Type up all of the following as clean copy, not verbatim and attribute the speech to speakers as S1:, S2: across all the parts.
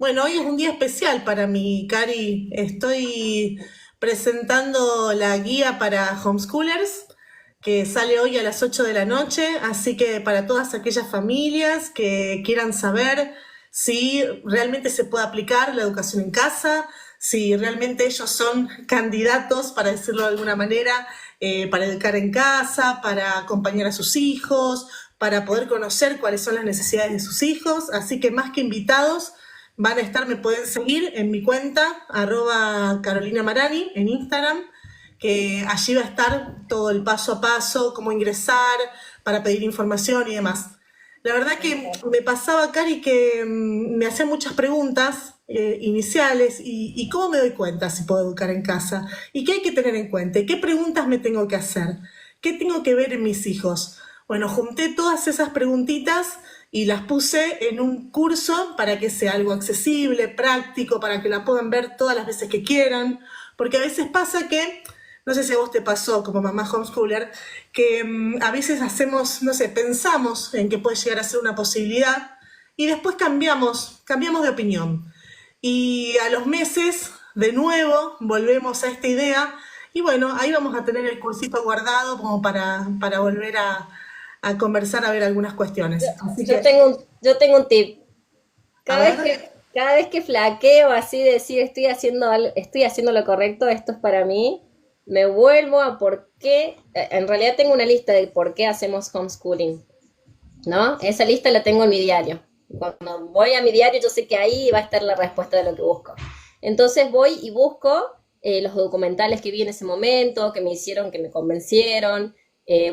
S1: Bueno, hoy es un día especial para mí, Cari. Estoy presentando la guía para homeschoolers que sale hoy a las 8 de la noche, así que para todas aquellas familias que quieran saber si realmente se puede aplicar la educación en casa, si realmente ellos son candidatos, para decirlo de alguna manera, para educar en casa, para acompañar a sus hijos, para poder conocer cuáles son las necesidades de sus hijos, así que más que invitados, van a estar, me pueden seguir en mi cuenta, Carolina Marani, en Instagram, que allí va a estar todo el paso a paso, cómo ingresar, para pedir información y demás. La verdad que me pasaba, Cari, que me hacían muchas preguntas iniciales y cómo me doy cuenta si puedo educar en casa y qué hay que tener en cuenta y qué preguntas me tengo que hacer, qué tengo que ver en mis hijos. Bueno, junté todas esas preguntitas y las puse en un curso para que sea algo accesible, práctico, para que la puedan ver todas las veces que quieran, porque a veces pasa que, no sé si a vos te pasó como mamá homeschooler, que a veces hacemos, no sé, pensamos en que puede llegar a ser una posibilidad y después cambiamos de opinión. Y a los meses, de nuevo, volvemos a esta idea y bueno, ahí vamos a tener el cursito guardado como para volver a conversar, a ver algunas cuestiones. Así
S2: Yo
S1: que,
S2: tengo un tip.
S1: a
S2: Cada vez
S1: ver,
S2: que, cada vez que flaqueo así de decir estoy haciendo lo correcto, esto es para mí, me vuelvo a por qué. En realidad tengo una lista de por qué hacemos homeschooling, ¿no? Esa lista la tengo en mi diario. Cuando voy a mi diario, yo sé que ahí va a estar la respuesta de lo que busco. Entonces voy y busco los documentales que vi en ese momento, que me hicieron, que me convencieron,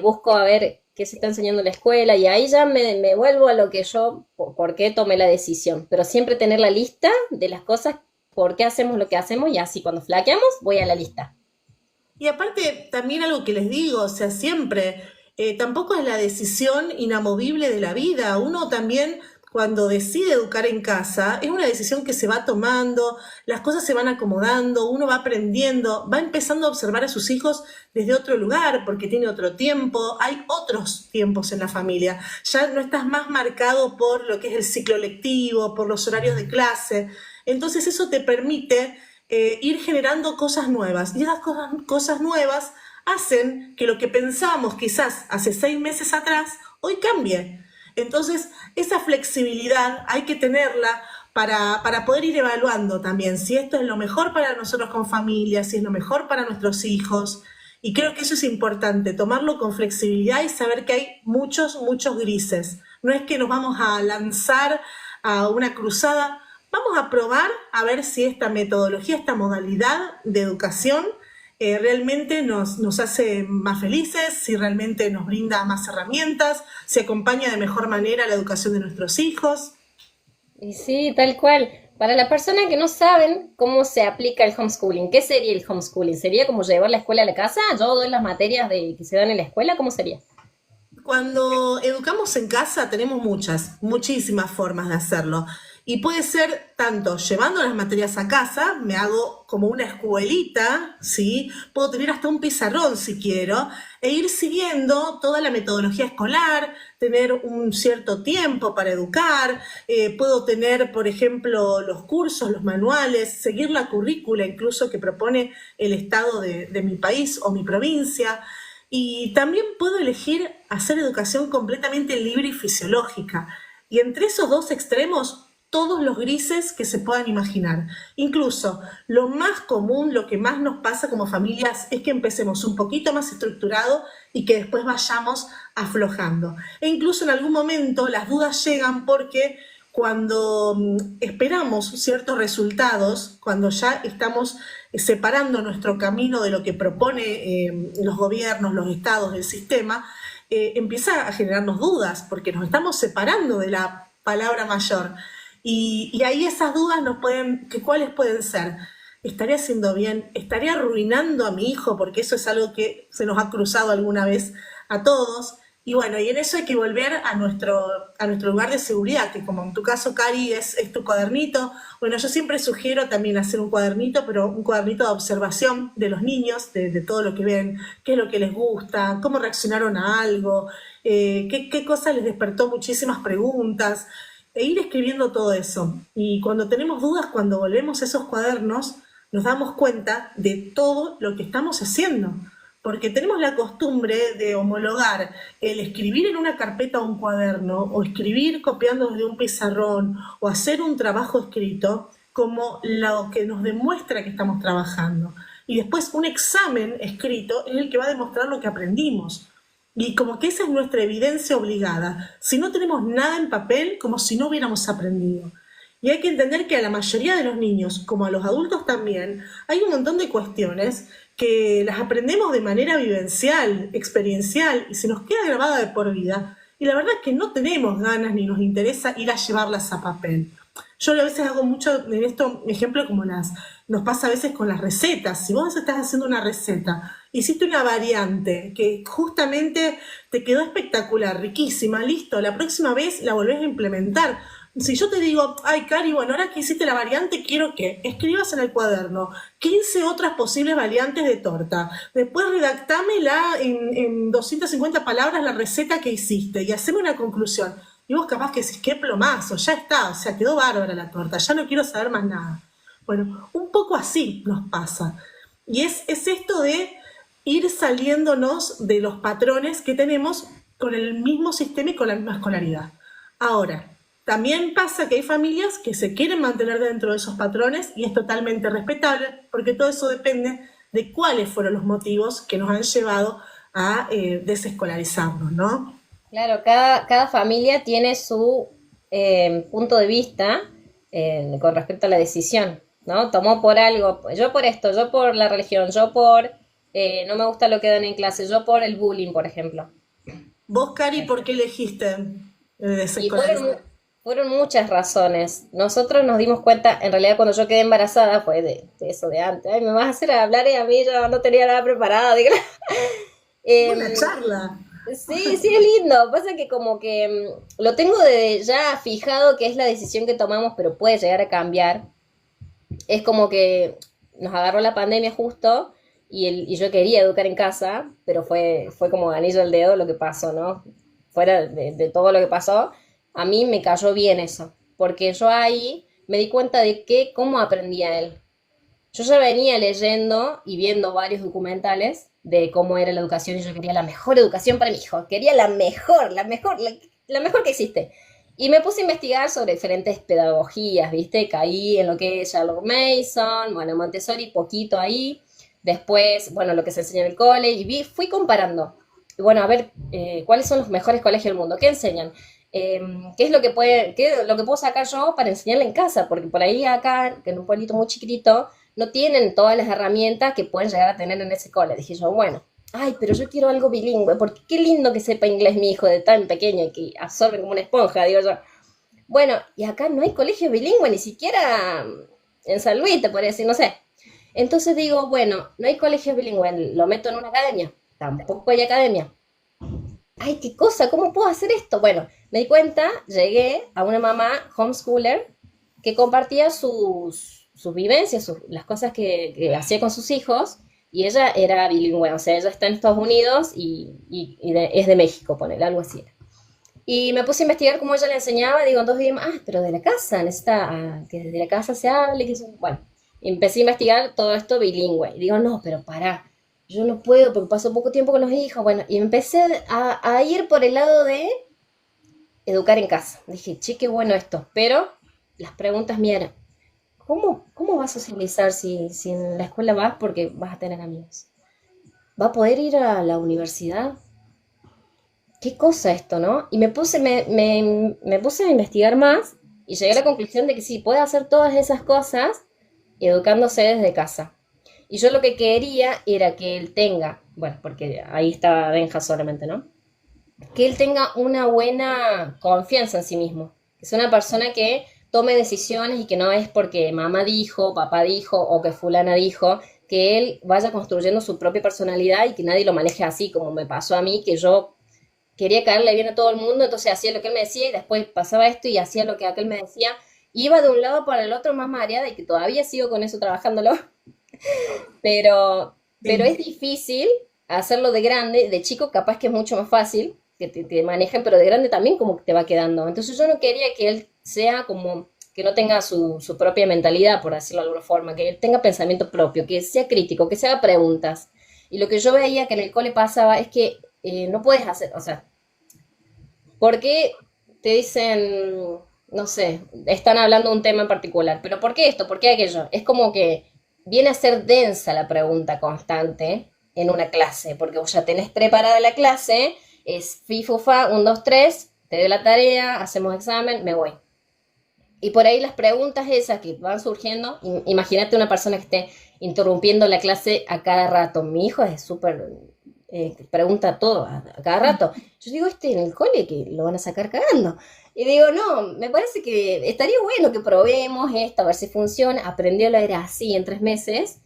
S2: busco a ver qué se está enseñando en la escuela y ahí ya me vuelvo a lo que yo, por qué tomé la decisión. Pero siempre tener la lista de las cosas, por qué hacemos lo que hacemos y así cuando flaqueamos voy a la lista.
S1: y aparte también algo que les digo, o sea, siempre, tampoco es la decisión inamovible de la vida. Uno también, cuando decide educar en casa, es una decisión que se va tomando, las cosas se van acomodando, uno va aprendiendo, va empezando a observar a sus hijos desde otro lugar, porque tiene otro tiempo, hay otros tiempos en la familia. Ya no estás más marcado por lo que es el ciclo lectivo, por los horarios de clase. Entonces eso te permite ir generando cosas nuevas. Y esas cosas nuevas hacen que lo que pensamos quizás hace 6 meses atrás, hoy cambie. Entonces, esa flexibilidad hay que tenerla para poder ir evaluando también si esto es lo mejor para nosotros con familia, si es lo mejor para nuestros hijos. Y creo que eso es importante, tomarlo con flexibilidad y saber que hay muchos grises. No es que nos vamos a lanzar a una cruzada. Vamos a probar a ver si esta metodología, esta modalidad de educación realmente nos hace más felices, si realmente nos brinda más herramientas, si acompaña de mejor manera la educación de nuestros hijos.
S2: Y sí, tal cual. Para la persona que no saben cómo se aplica el homeschooling, ¿qué sería el homeschooling? ¿Sería como llevar la escuela a la casa? ¿Yo doy las materias que se dan en la escuela? ¿Cómo sería?
S1: Cuando educamos en casa tenemos muchísimas formas de hacerlo. Y puede ser tanto llevando las materias a casa, me hago como una escuelita, ¿sí? Puedo tener hasta un pizarrón si quiero, e ir siguiendo toda la metodología escolar, tener un cierto tiempo para educar, puedo tener, por ejemplo, los cursos, los manuales, seguir la currícula incluso que propone el Estado de mi país o mi provincia. Y también puedo elegir hacer educación completamente libre y fisiológica. Y entre esos dos extremos, todos los grises que se puedan imaginar. Incluso lo más común, lo que más nos pasa como familias es que empecemos un poquito más estructurado y que después vayamos aflojando. E incluso en algún momento las dudas llegan porque cuando esperamos ciertos resultados, cuando ya estamos separando nuestro camino de lo que propone los gobiernos, los estados, el sistema, empieza a generarnos dudas, porque nos estamos separando de la palabra mayor. Y ahí esas dudas ¿cuáles pueden ser? ¿Estaré haciendo bien? ¿Estaré arruinando a mi hijo? Porque eso es algo que se nos ha cruzado alguna vez a todos. Y bueno, y en eso hay que volver a nuestro lugar de seguridad, que como en tu caso, Cari, es tu cuadernito. Bueno, yo siempre sugiero también hacer un cuadernito, pero un cuadernito de observación de los niños, de todo lo que ven, qué es lo que les gusta, cómo reaccionaron a algo, qué cosa les despertó muchísimas preguntas. e ir escribiendo todo eso. Y cuando tenemos dudas, cuando volvemos a esos cuadernos, nos damos cuenta de todo lo que estamos haciendo. Porque tenemos la costumbre de homologar el escribir en una carpeta o un cuaderno, o escribir copiando desde un pizarrón, o hacer un trabajo escrito, como lo que nos demuestra que estamos trabajando. Y después un examen escrito es el que va a demostrar lo que aprendimos. Y como que esa es nuestra evidencia obligada. Si no tenemos nada en papel, como si no hubiéramos aprendido. Y hay que entender que a la mayoría de los niños, como a los adultos también, hay un montón de cuestiones que las aprendemos de manera vivencial, experiencial, y se nos queda grabada de por vida. Y la verdad es que no tenemos ganas ni nos interesa ir a llevarlas a papel. Yo a veces hago mucho en esto, ejemplo, como nos pasa a veces con las recetas. Si vos estás haciendo una receta, hiciste una variante que justamente te quedó espectacular, riquísima, listo, la próxima vez la volvés a implementar. Si yo te digo, ay, Cari, bueno, ahora que hiciste la variante, quiero que escribas en el cuaderno 15 otras posibles variantes de torta. Después redactámela en 250 palabras la receta que hiciste y haceme una conclusión. Y vos capaz que decís, qué plomazo, ya está, o sea, quedó bárbara la torta, ya no quiero saber más nada. Bueno, un poco así nos pasa. Y es esto de ir saliéndonos de los patrones que tenemos con el mismo sistema y con la misma escolaridad. Ahora, también pasa que hay familias que se quieren mantener dentro de esos patrones y es totalmente respetable porque todo eso depende de cuáles fueron los motivos que nos han llevado a desescolarizarnos, ¿no?
S2: Claro, cada familia tiene su punto de vista con respecto a la decisión, ¿no? Tomó por algo, yo por esto, yo por la religión, yo por no me gusta lo que dan en clase, yo por el bullying, por ejemplo.
S1: Vos, Cari, ¿por qué elegiste
S2: Y
S1: desescolarizar?
S2: fueron muchas razones. Nosotros nos dimos cuenta, en realidad cuando yo quedé embarazada, fue de eso de antes. Ay, me vas a hacer hablar y a mí yo no tenía nada preparado. Digo,
S1: Buena
S2: em,
S1: charla.
S2: sí, sí es lindo. Pasa que como que lo tengo de ya fijado que es la decisión que tomamos, pero puede llegar a cambiar. Es como que nos agarró la pandemia justo y yo quería educar en casa, pero fue como anillo al dedo lo que pasó, ¿no? Fuera de todo lo que pasó, a mí me cayó bien eso, porque yo ahí me di cuenta de cómo aprendía él. Yo ya venía leyendo y viendo varios documentales de cómo era la educación y yo quería la mejor educación para mi hijo. Quería la mejor que existe. Y me puse a investigar sobre diferentes pedagogías, ¿viste? Caí en lo que es Charlotte Mason, bueno, Montessori, poquito ahí. Después, bueno, lo que se enseña en el cole y fui comparando. Y bueno, a ver, ¿cuáles son los mejores colegios del mundo? ¿Qué enseñan? ¿Qué es lo que puedo sacar yo para enseñarle en casa? Porque por ahí acá, que en un pueblito muy chiquitito, no tienen todas las herramientas que pueden llegar a tener en ese cole. Dije yo, bueno, ay, pero yo quiero algo bilingüe, porque qué lindo que sepa inglés mi hijo de tan pequeño y que absorbe como una esponja, digo yo. Bueno, y acá no hay colegio bilingüe, ni siquiera en San Luis, te podría decir, no sé. Entonces digo, bueno, no hay colegio bilingüe, lo meto en una academia. Tampoco hay academia. Ay, qué cosa, ¿cómo puedo hacer esto? Bueno, me di cuenta, llegué a una mamá homeschooler que compartía sus vivencias, las cosas que hacía con sus hijos, y ella era bilingüe, o sea, ella está en Estados Unidos es de México, ponele, algo así. Y me puse a investigar cómo ella le enseñaba, digo, entonces digo, pero de la casa, necesita que desde la casa se hable, bueno, empecé a investigar todo esto bilingüe, y digo, no, pero pará, yo no puedo porque paso poco tiempo con los hijos, bueno, y empecé a ir por el lado de educar en casa. Dije, che, qué bueno esto, pero las preguntas mías eran, ¿cómo vas a socializar si en la escuela vas porque vas a tener amigos? ¿Va a poder ir a la universidad? ¿Qué cosa esto, no? Y me puse a investigar más y llegué a la conclusión de que sí, puede hacer todas esas cosas educándose desde casa. Y yo lo que quería era que él tenga, bueno, porque ahí está Benja solamente, ¿no? Que él tenga una buena confianza en sí mismo. Que sea una persona que tome decisiones y que no es porque mamá dijo, papá dijo o que fulana dijo, que él vaya construyendo su propia personalidad y que nadie lo maneje así, como me pasó a mí, que yo quería caerle bien a todo el mundo, entonces hacía lo que él me decía y después pasaba esto y hacía lo que aquel me decía. Iba de un lado para el otro más mareada y que todavía sigo con eso trabajándolo. Pero es
S1: Sí.
S2: difícil hacerlo de grande, de chico capaz que es mucho más fácil que te manejen, pero de grande también como que te va quedando. Entonces yo no quería que él sea como que no tenga su propia mentalidad, por decirlo de alguna forma, que tenga pensamiento propio, que sea crítico, que se haga preguntas. Y lo que yo veía que en el cole pasaba es que no puedes hacer, o sea, ¿por qué te dicen, no sé, están hablando de un tema en particular? ¿Pero por qué esto? ¿Por qué aquello? Es como que viene a ser densa la pregunta constante en una clase, porque vos ya tenés preparada la clase, es fifufa, 1, 2, 3, te doy la tarea, hacemos examen, me voy. Y por ahí las preguntas esas que van surgiendo, imagínate una persona que esté interrumpiendo la clase a cada rato. Mi hijo es súper, pregunta todo a cada rato. Yo digo, en el cole que lo van a sacar cagando. Y digo, no, me parece que estaría bueno que probemos esto, a ver si funciona. Aprendió a leer así en 3 meses.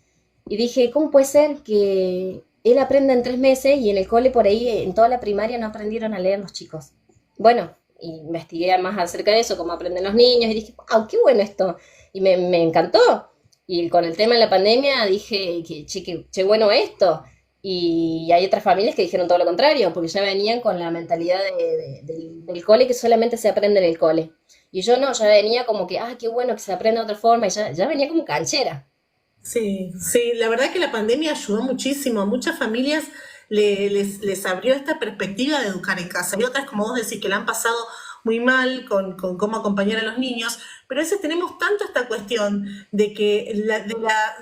S2: Y dije, ¿cómo puede ser que él aprenda en 3 meses y en el cole por ahí, en toda la primaria, no aprendieron a leer los chicos? Bueno, investigué más acerca de eso, cómo aprenden los niños, y dije, wow, qué bueno esto. Y me encantó. Y con el tema de la pandemia dije, che, bueno esto. Y hay otras familias que dijeron todo lo contrario, porque ya venían con la mentalidad del cole que solamente se aprende en el cole. Y yo no, ya venía como que, qué bueno que se aprende de otra forma, y ya venía como canchera.
S1: Sí, sí, la verdad que la pandemia ayudó muchísimo. A muchas familias les abrió esta perspectiva de educar en casa. Y otras, como vos decís, que la han pasado muy mal con cómo acompañar a los niños. Pero a veces tenemos tanto esta cuestión de que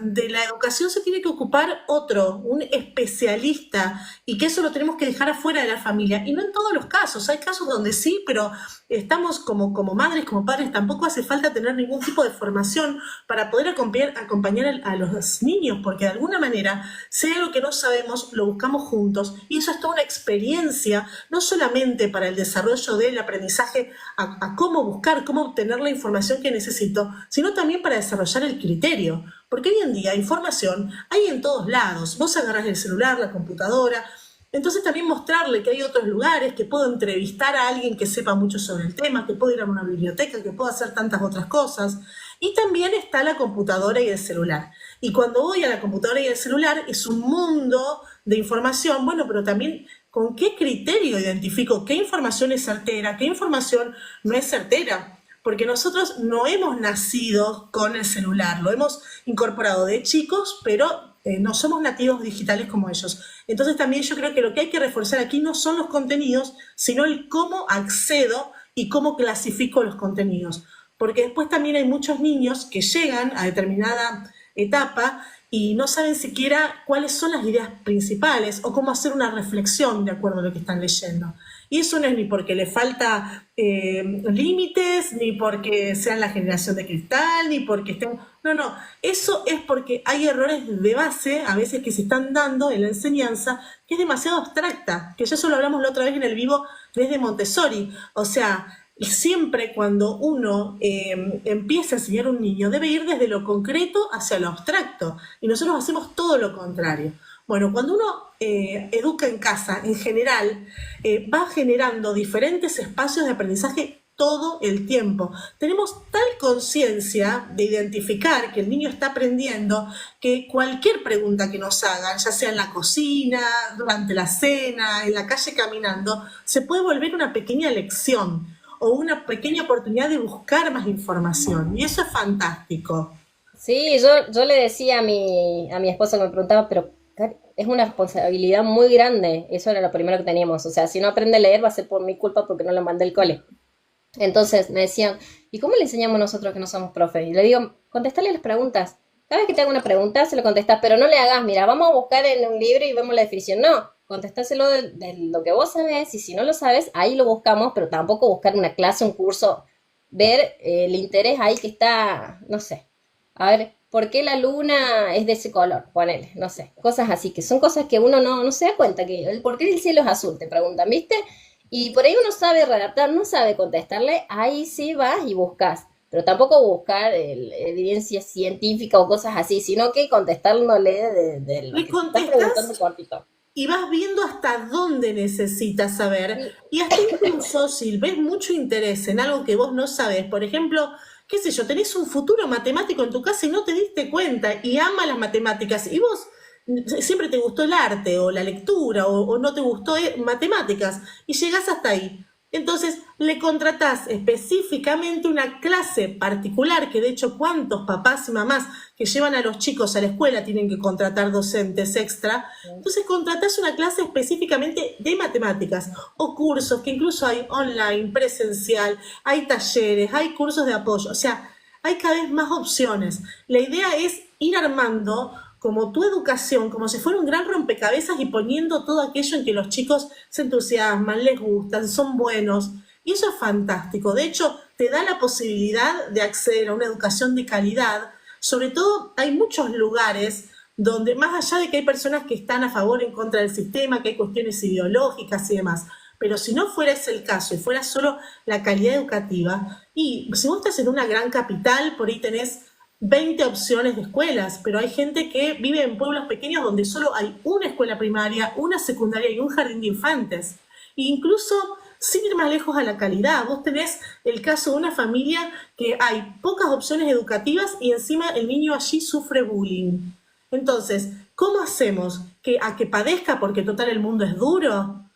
S1: de la educación se tiene que ocupar otro, un especialista, y que eso lo tenemos que dejar afuera de la familia. Y no en todos los casos. Hay casos donde sí, pero estamos como madres, como padres, tampoco hace falta tener ningún tipo de formación para poder acompañar a los niños, porque de alguna manera, si hay algo que no sabemos, lo buscamos juntos, y eso es toda una experiencia, no solamente para el desarrollo del aprendizaje, a cómo buscar, cómo obtener la información que necesito, sino también para desarrollar el criterio, porque hoy en día información hay en todos lados. Vos agarrás el celular, la computadora. Entonces también mostrarle que hay otros lugares, que puedo entrevistar a alguien que sepa mucho sobre el tema, que puedo ir a una biblioteca, que puedo hacer tantas otras cosas. Y también está la computadora y el celular. Y cuando voy a la computadora y el celular es un mundo de información, bueno, pero también con qué criterio identifico qué información es certera, qué información no es certera. Porque nosotros no hemos nacido con el celular, lo hemos incorporado de chicos, pero no somos nativos digitales como ellos. Entonces también yo creo que lo que hay que reforzar aquí no son los contenidos, sino el cómo accedo y cómo clasifico los contenidos. Porque después también hay muchos niños que llegan a determinada etapa y no saben siquiera cuáles son las ideas principales o cómo hacer una reflexión de acuerdo a lo que están leyendo. Y eso no es ni porque le falta límites, ni porque sean la generación de cristal, ni porque estén... No, no, eso es porque hay errores de base, a veces que se están dando en la enseñanza, que es demasiado abstracta, que ya eso lo hablamos la otra vez en el vivo desde Montessori. O sea, siempre cuando uno empieza a enseñar a un niño, debe ir desde lo concreto hacia lo abstracto. Y nosotros hacemos todo lo contrario. Bueno, cuando uno educa en casa, en general, va generando diferentes espacios de aprendizaje todo el tiempo. Tenemos tal conciencia de identificar que el niño está aprendiendo que cualquier pregunta que nos hagan, ya sea en la cocina, durante la cena, en la calle caminando, se puede volver una pequeña lección o una pequeña oportunidad de buscar más información. Y eso es fantástico.
S2: Sí, yo le decía a mi esposo que me preguntaba, pero es una responsabilidad muy grande. Eso era lo primero que teníamos. O sea, si no aprende a leer va a ser por mi culpa porque no lo mandé al cole. Entonces me decían, ¿y cómo le enseñamos nosotros que no somos profes? Y le digo, contestarle las preguntas. Cada vez que te haga una pregunta, se lo contestas, pero no le hagas, mira, vamos a buscar en un libro y vemos la definición. No, contestáselo de lo que vos sabés, y si no lo sabes, ahí lo buscamos, pero tampoco buscar una clase, un curso, ver el interés ahí que está, no sé. A ver, ¿por qué la luna es de ese color? Ponele, no sé, cosas así, que son cosas que uno no se da cuenta, que el por qué el cielo es azul, te preguntan, ¿viste? Y por ahí uno sabe redactar, no sabe contestarle, ahí sí vas y buscas. Pero tampoco buscar evidencia científica o cosas así, sino que contestándole de lo
S1: Le
S2: que te estás preguntando
S1: contestas
S2: cortito.
S1: y vas viendo hasta dónde necesitas saber.
S2: Sí,
S1: Y hasta incluso si ves mucho interés en algo que vos no sabes, por ejemplo, qué sé yo, tenés un futuro matemático en tu casa y no te diste cuenta y ama las matemáticas y vos siempre te gustó el arte o la lectura o no te gustó matemáticas y llegás hasta ahí. Entonces le contratás específicamente una clase particular, que de hecho cuántos papás y mamás que llevan a los chicos a la escuela tienen que contratar docentes extra. Entonces contratás una clase específicamente de matemáticas o cursos que incluso hay online, presencial, hay talleres, hay cursos de apoyo, o sea, hay cada vez más opciones. La idea es ir armando como tu educación, como si fuera un gran rompecabezas y poniendo todo aquello en que los chicos se entusiasman, les gustan, son buenos. Y eso es fantástico. De hecho, te da la posibilidad de acceder a una educación de calidad. Sobre todo, hay muchos lugares donde, más allá de que hay personas que están a favor o en contra del sistema, que hay cuestiones ideológicas y demás, pero si no fuera ese el caso y fuera solo la calidad educativa, y si vos estás en una gran capital, por ahí tenés 20 opciones de escuelas, pero hay gente que vive en pueblos pequeños donde solo hay una escuela primaria, una secundaria y un jardín de infantes. E incluso, sin ir más lejos a la calidad, vos tenés el caso de una familia que hay pocas opciones educativas y encima el niño allí sufre bullying. Entonces, ¿cómo hacemos? ¿A que padezca porque total el mundo es duro?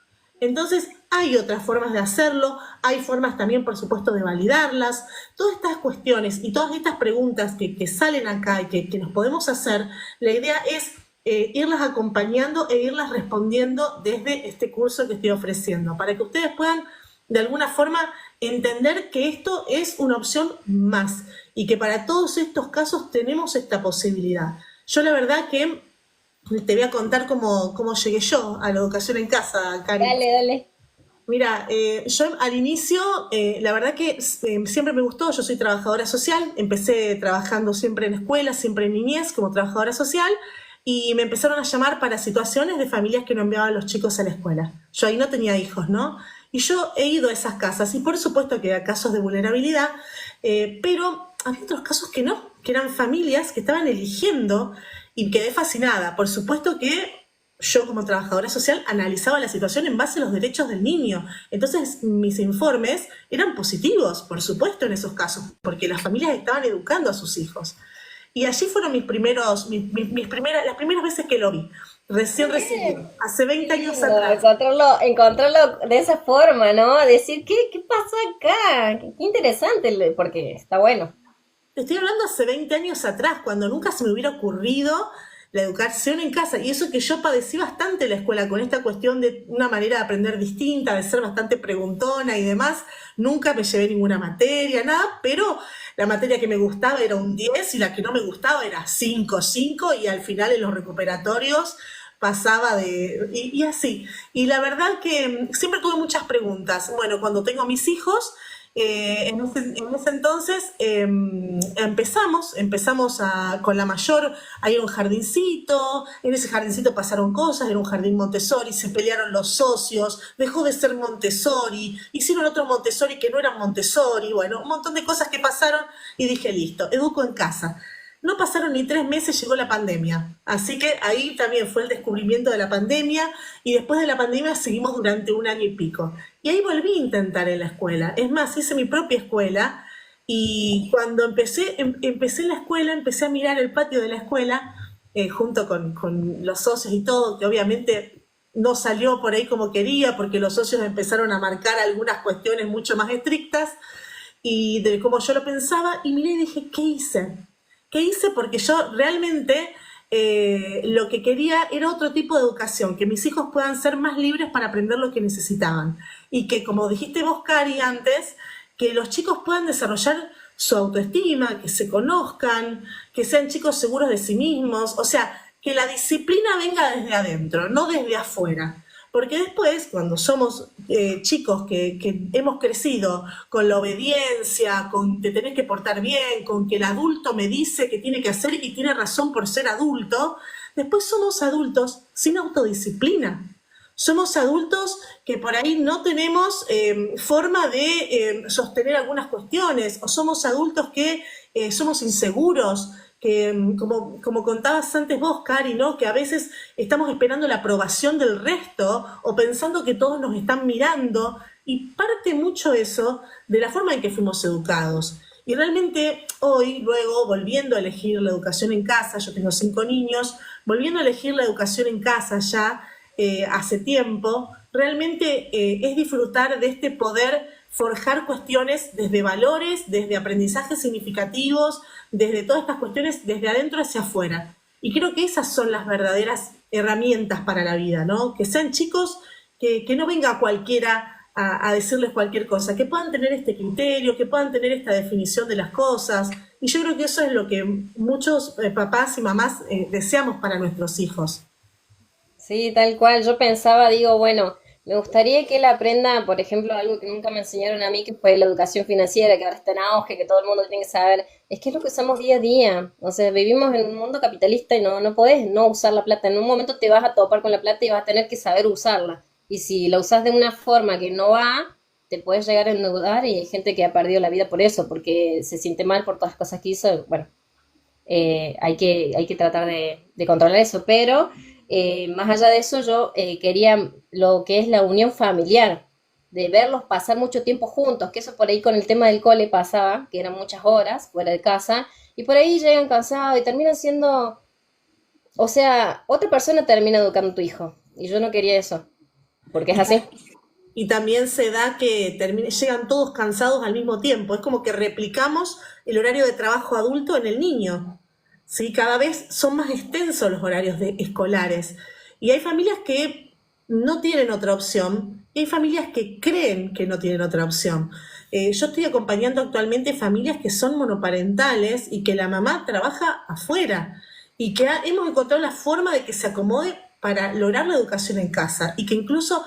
S1: Entonces, hay otras formas de hacerlo, hay formas también, por supuesto, de validarlas. Todas estas cuestiones y todas estas preguntas que salen acá y que nos podemos hacer, la idea es irlas acompañando e irlas respondiendo desde este curso que estoy ofreciendo, para que ustedes puedan, de alguna forma, entender que esto es una opción más y que para todos estos casos tenemos esta posibilidad. Yo la verdad que te voy a contar cómo llegué yo a la educación en casa, Cari.
S2: Dale, dale.
S1: Mira, yo al inicio, la verdad que siempre me gustó, yo soy trabajadora social, empecé trabajando siempre en escuelas, siempre en niñez como trabajadora social, y me empezaron a llamar para situaciones de familias que no enviaban a los chicos a la escuela. Yo ahí no tenía hijos, ¿no? Y yo he ido a esas casas, y por supuesto que había casos de vulnerabilidad, pero había otros casos que no, que eran familias que estaban eligiendo, y quedé fascinada. Por supuesto que yo como trabajadora social analizaba la situación en base a los derechos del niño. Entonces mis informes eran positivos, por supuesto, en esos casos, porque las familias estaban educando a sus hijos. Y allí fueron las primeras veces que lo vi. Recién recibido, hace 20 años
S2: Lindo,
S1: atrás.
S2: encontrarlo de esa forma, ¿no? Decir, ¿qué pasó acá? Qué interesante, porque está bueno.
S1: Te estoy hablando hace 20 años atrás, cuando nunca se me hubiera ocurrido la educación en casa. Y eso que yo padecí bastante en la escuela, con esta cuestión de una manera de aprender distinta, de ser bastante preguntona y demás. Nunca me llevé ninguna materia, nada, pero la materia que me gustaba era un 10 y la que no me gustaba era 5 5 y al final en los recuperatorios pasaba y así. Y la verdad que siempre tuve muchas preguntas. Bueno, cuando tengo mis hijos, en ese entonces empezamos con la mayor a ir a un jardincito, en ese jardincito pasaron cosas, era un jardín Montessori, se pelearon los socios, dejó de ser Montessori, hicieron otro Montessori que no era Montessori, bueno, un montón de cosas que pasaron y dije, listo, educo en casa. No pasaron ni 3 meses, llegó la pandemia. Así que ahí también fue el descubrimiento de la pandemia y después de la pandemia seguimos durante 1 año y pico. Y ahí volví a intentar en la escuela. Es más, hice mi propia escuela y cuando empecé en la escuela, empecé a mirar el patio de la escuela junto con los socios y todo, que obviamente no salió por ahí como quería porque los socios empezaron a marcar algunas cuestiones mucho más estrictas y de cómo yo lo pensaba y miré y dije, ¿qué hice? ¿Qué hice? Porque yo realmente lo que quería era otro tipo de educación, que mis hijos puedan ser más libres para aprender lo que necesitaban. Y que, como dijiste vos, Cari, antes, que los chicos puedan desarrollar su autoestima, que se conozcan, que sean chicos seguros de sí mismos, o sea, que la disciplina venga desde adentro, no desde afuera. Porque después, cuando somos chicos que hemos crecido con la obediencia, con que tenés que portar bien, con que el adulto me dice que tiene que hacer y tiene razón por ser adulto, después somos adultos sin autodisciplina. Somos adultos que por ahí no tenemos forma de sostener algunas cuestiones, o somos adultos que somos inseguros, que como contabas antes vos, Cari, ¿no? Que a veces estamos esperando la aprobación del resto o pensando que todos nos están mirando y parte mucho eso de la forma en que fuimos educados. Y realmente hoy, luego, volviendo a elegir la educación en casa, yo tengo 5 niños, volviendo a elegir la educación en casa ya hace tiempo, realmente es disfrutar de este poder forjar cuestiones desde valores, desde aprendizajes significativos, desde todas estas cuestiones, desde adentro hacia afuera. Y creo que esas son las verdaderas herramientas para la vida, ¿no? Que sean chicos que no venga cualquiera a decirles cualquier cosa, que puedan tener este criterio, que puedan tener esta definición de las cosas. Y yo creo que eso es lo que muchos papás y mamás deseamos para nuestros hijos.
S2: Sí, tal cual. Yo pensaba, digo, bueno, me gustaría que él aprenda, por ejemplo, algo que nunca me enseñaron a mí, que fue la educación financiera, que ahora está en auge, que todo el mundo tiene que saber. Es que es lo que usamos día a día. O sea, vivimos en un mundo capitalista y no podés no usar la plata. En un momento te vas a topar con la plata y vas a tener que saber usarla. Y si la usas de una forma que no va, te puedes llegar a endeudar y hay gente que ha perdido la vida por eso, porque se siente mal por todas las cosas que hizo. Bueno, hay que tratar de controlar eso, pero más allá de eso yo quería lo que es la unión familiar, de verlos pasar mucho tiempo juntos, que eso por ahí con el tema del cole pasaba, que eran muchas horas fuera de casa, y por ahí llegan cansados y terminan siendo, o sea, otra persona termina educando a tu hijo, y yo no quería eso, porque es
S1: Y,
S2: así.
S1: y también se da que llegan todos cansados al mismo tiempo. Es como que replicamos el horario de trabajo adulto en el niño. ¿Sí? Cada vez son más extensos los horarios escolares. Y hay familias que no tienen otra opción y hay familias que creen que no tienen otra opción. Yo estoy acompañando actualmente familias que son monoparentales y que la mamá trabaja afuera y que hemos encontrado la forma de que se acomode para lograr la educación en casa y que incluso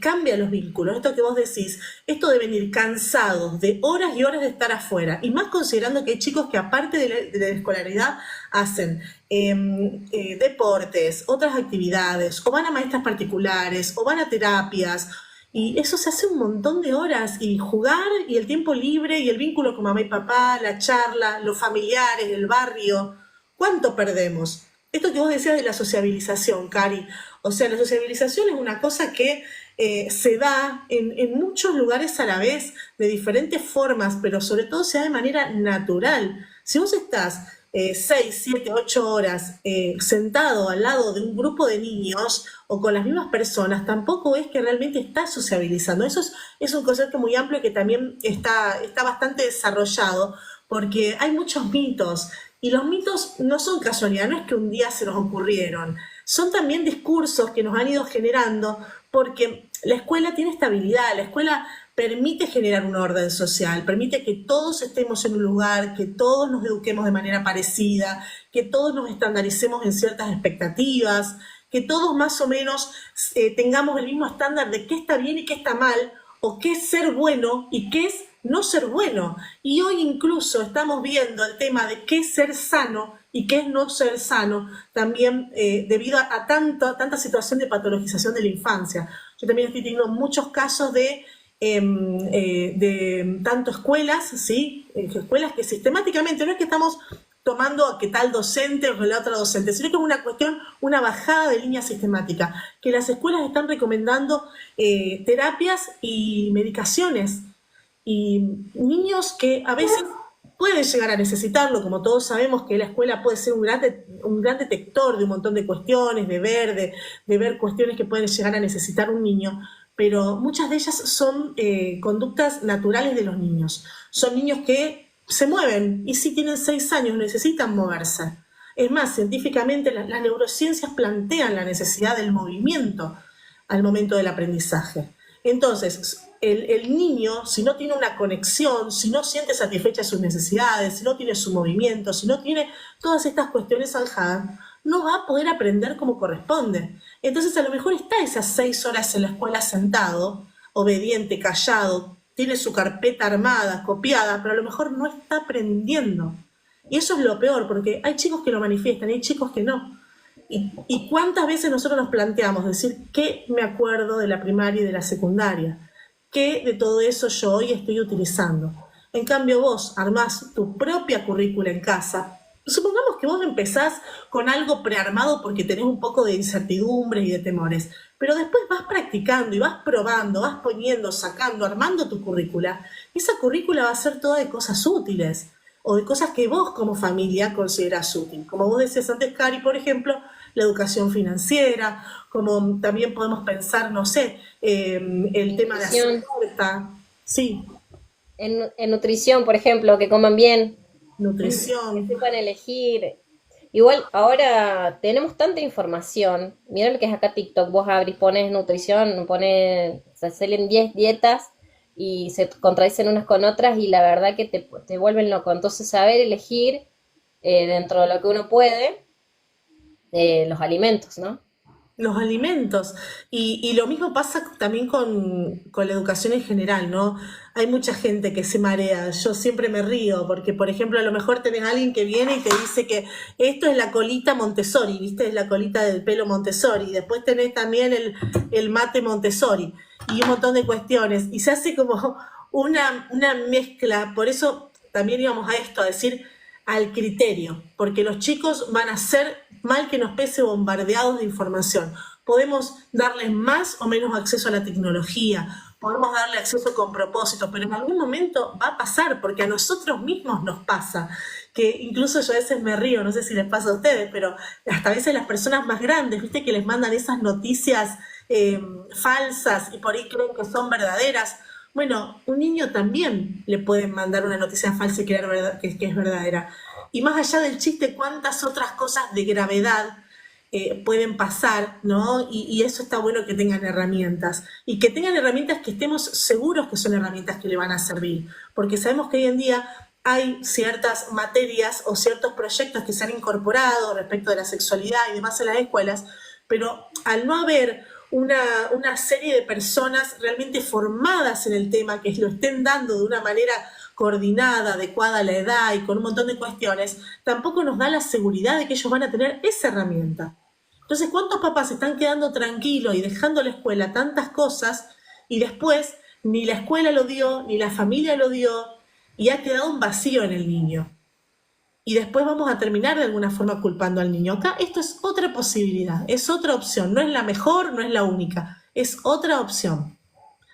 S1: cambia los vínculos. Esto que vos decís, esto de venir cansados de horas y horas de estar afuera, y más considerando que hay chicos que aparte de la escolaridad hacen deportes, otras actividades, o van a maestras particulares, o van a terapias, y eso se hace un montón de horas, y jugar, y el tiempo libre, y el vínculo con mamá y papá, la charla, los familiares, el barrio, ¿cuánto perdemos? Esto que vos decías de la sociabilización, Cari, o sea, la sociabilización es una cosa que se da en muchos lugares a la vez, de diferentes formas, pero sobre todo se da de manera natural. Si vos estás 6, 7, 8 horas sentado al lado de un grupo de niños o con las mismas personas, tampoco es que realmente estás sociabilizando. Eso es un concepto muy amplio que también está bastante desarrollado, porque hay muchos mitos, y los mitos no son casualidad, no es que un día se nos ocurrieron, son también discursos que nos han ido generando, porque la escuela tiene estabilidad, la escuela permite generar un orden social, permite que todos estemos en un lugar, que todos nos eduquemos de manera parecida, que todos nos estandaricemos en ciertas expectativas, que todos más o menos tengamos el mismo estándar de qué está bien y qué está mal, o qué es ser bueno y qué es no ser bueno. Y hoy incluso estamos viendo el tema de qué es ser sano y qué es no ser sano, también debido a tanta situación de patologización de la infancia. Yo también estoy teniendo muchos casos de tanto escuelas, ¿sí? Escuelas que sistemáticamente, no es que estamos tomando a que tal docente o la otra docente, sino que es una cuestión, una bajada de línea sistemática, que las escuelas están recomendando terapias y medicaciones, y niños que a veces pueden llegar a necesitarlo, como todos sabemos que la escuela puede ser un gran detector de un montón de cuestiones, de ver cuestiones que pueden llegar a necesitar un niño, pero muchas de ellas son conductas naturales de los niños. Son niños que se mueven y si tienen 6 años necesitan moverse. Es más, científicamente las neurociencias plantean la necesidad del movimiento al momento del aprendizaje. Entonces, el niño, si no tiene una conexión, si no siente satisfechas sus necesidades, si no tiene su movimiento, si no tiene todas estas cuestiones zanjadas, no va a poder aprender como corresponde. Entonces, a lo mejor está esas 6 horas en la escuela sentado, obediente, callado, tiene su carpeta armada, copiada, pero a lo mejor no está aprendiendo. Y eso es lo peor, porque hay chicos que lo manifiestan y hay chicos que no. Y cuántas veces nosotros nos planteamos decir, ¿qué me acuerdo de la primaria y de la secundaria? ¿Qué de todo eso yo hoy estoy utilizando? En cambio vos armás tu propia currícula en casa. Supongamos que vos empezás con algo prearmado porque tenés un poco de incertidumbre y de temores, pero después vas practicando y vas probando, vas poniendo, sacando, armando tu currícula. Y esa currícula va a ser toda de cosas útiles o de cosas que vos como familia considerás útil. Como vos decías antes, Cari, por ejemplo, la educación financiera, como también podemos pensar, no sé, el tema de hacer
S2: Nutrición.
S1: torta, sí,
S2: En nutrición, por ejemplo, que coman bien, que
S1: nutrición.
S2: sepan elegir. Igual ahora tenemos tanta información. Mira lo que es acá TikTok. Vos abrís, pones nutrición, pones, se salen 10 dietas y se contradicen unas con otras y la verdad que te vuelven loco. Entonces saber elegir dentro de lo que uno puede los alimentos, ¿no?
S1: Los alimentos. Y lo mismo pasa también con la educación en general, ¿no? Hay mucha gente que se marea. Yo siempre me río porque, por ejemplo, a lo mejor tenés a alguien que viene y te dice que esto es la colita Montessori, ¿viste? Es la colita del pelo Montessori. Y después tenés también el mate Montessori y un montón de cuestiones. Y se hace como una mezcla. Por eso también íbamos a esto, a decir al criterio, porque los chicos van a ser, mal que nos pese, bombardeados de información. Podemos darles más o menos acceso a la tecnología, podemos darle acceso con propósito, pero en algún momento va a pasar, porque a nosotros mismos nos pasa, que incluso yo a veces me río, no sé si les pasa a ustedes, pero hasta a veces las personas más grandes, viste que les mandan esas noticias falsas y por ahí creen que son verdaderas. Bueno, un niño también le pueden mandar una noticia falsa y creer que es verdadera. Y más allá del chiste, cuántas otras cosas de gravedad pueden pasar, ¿no? Y eso está bueno que tengan herramientas. Y que tengan herramientas que estemos seguros que son herramientas que le van a servir. Porque sabemos que hoy en día hay ciertas materias o ciertos proyectos que se han incorporado respecto de la sexualidad y demás en las escuelas, pero al no haber una serie de personas realmente formadas en el tema, que lo estén dando de una manera coordinada, adecuada a la edad y con un montón de cuestiones, tampoco nos da la seguridad de que ellos van a tener esa herramienta. Entonces, ¿cuántos papás se están quedando tranquilos y dejando a la escuela tantas cosas y después ni la escuela lo dio, ni la familia lo dio y ha quedado un vacío en el niño? Y después vamos a terminar de alguna forma culpando al niño. Acá esto es otra posibilidad, es otra opción, no es la mejor, no es la única, es otra opción.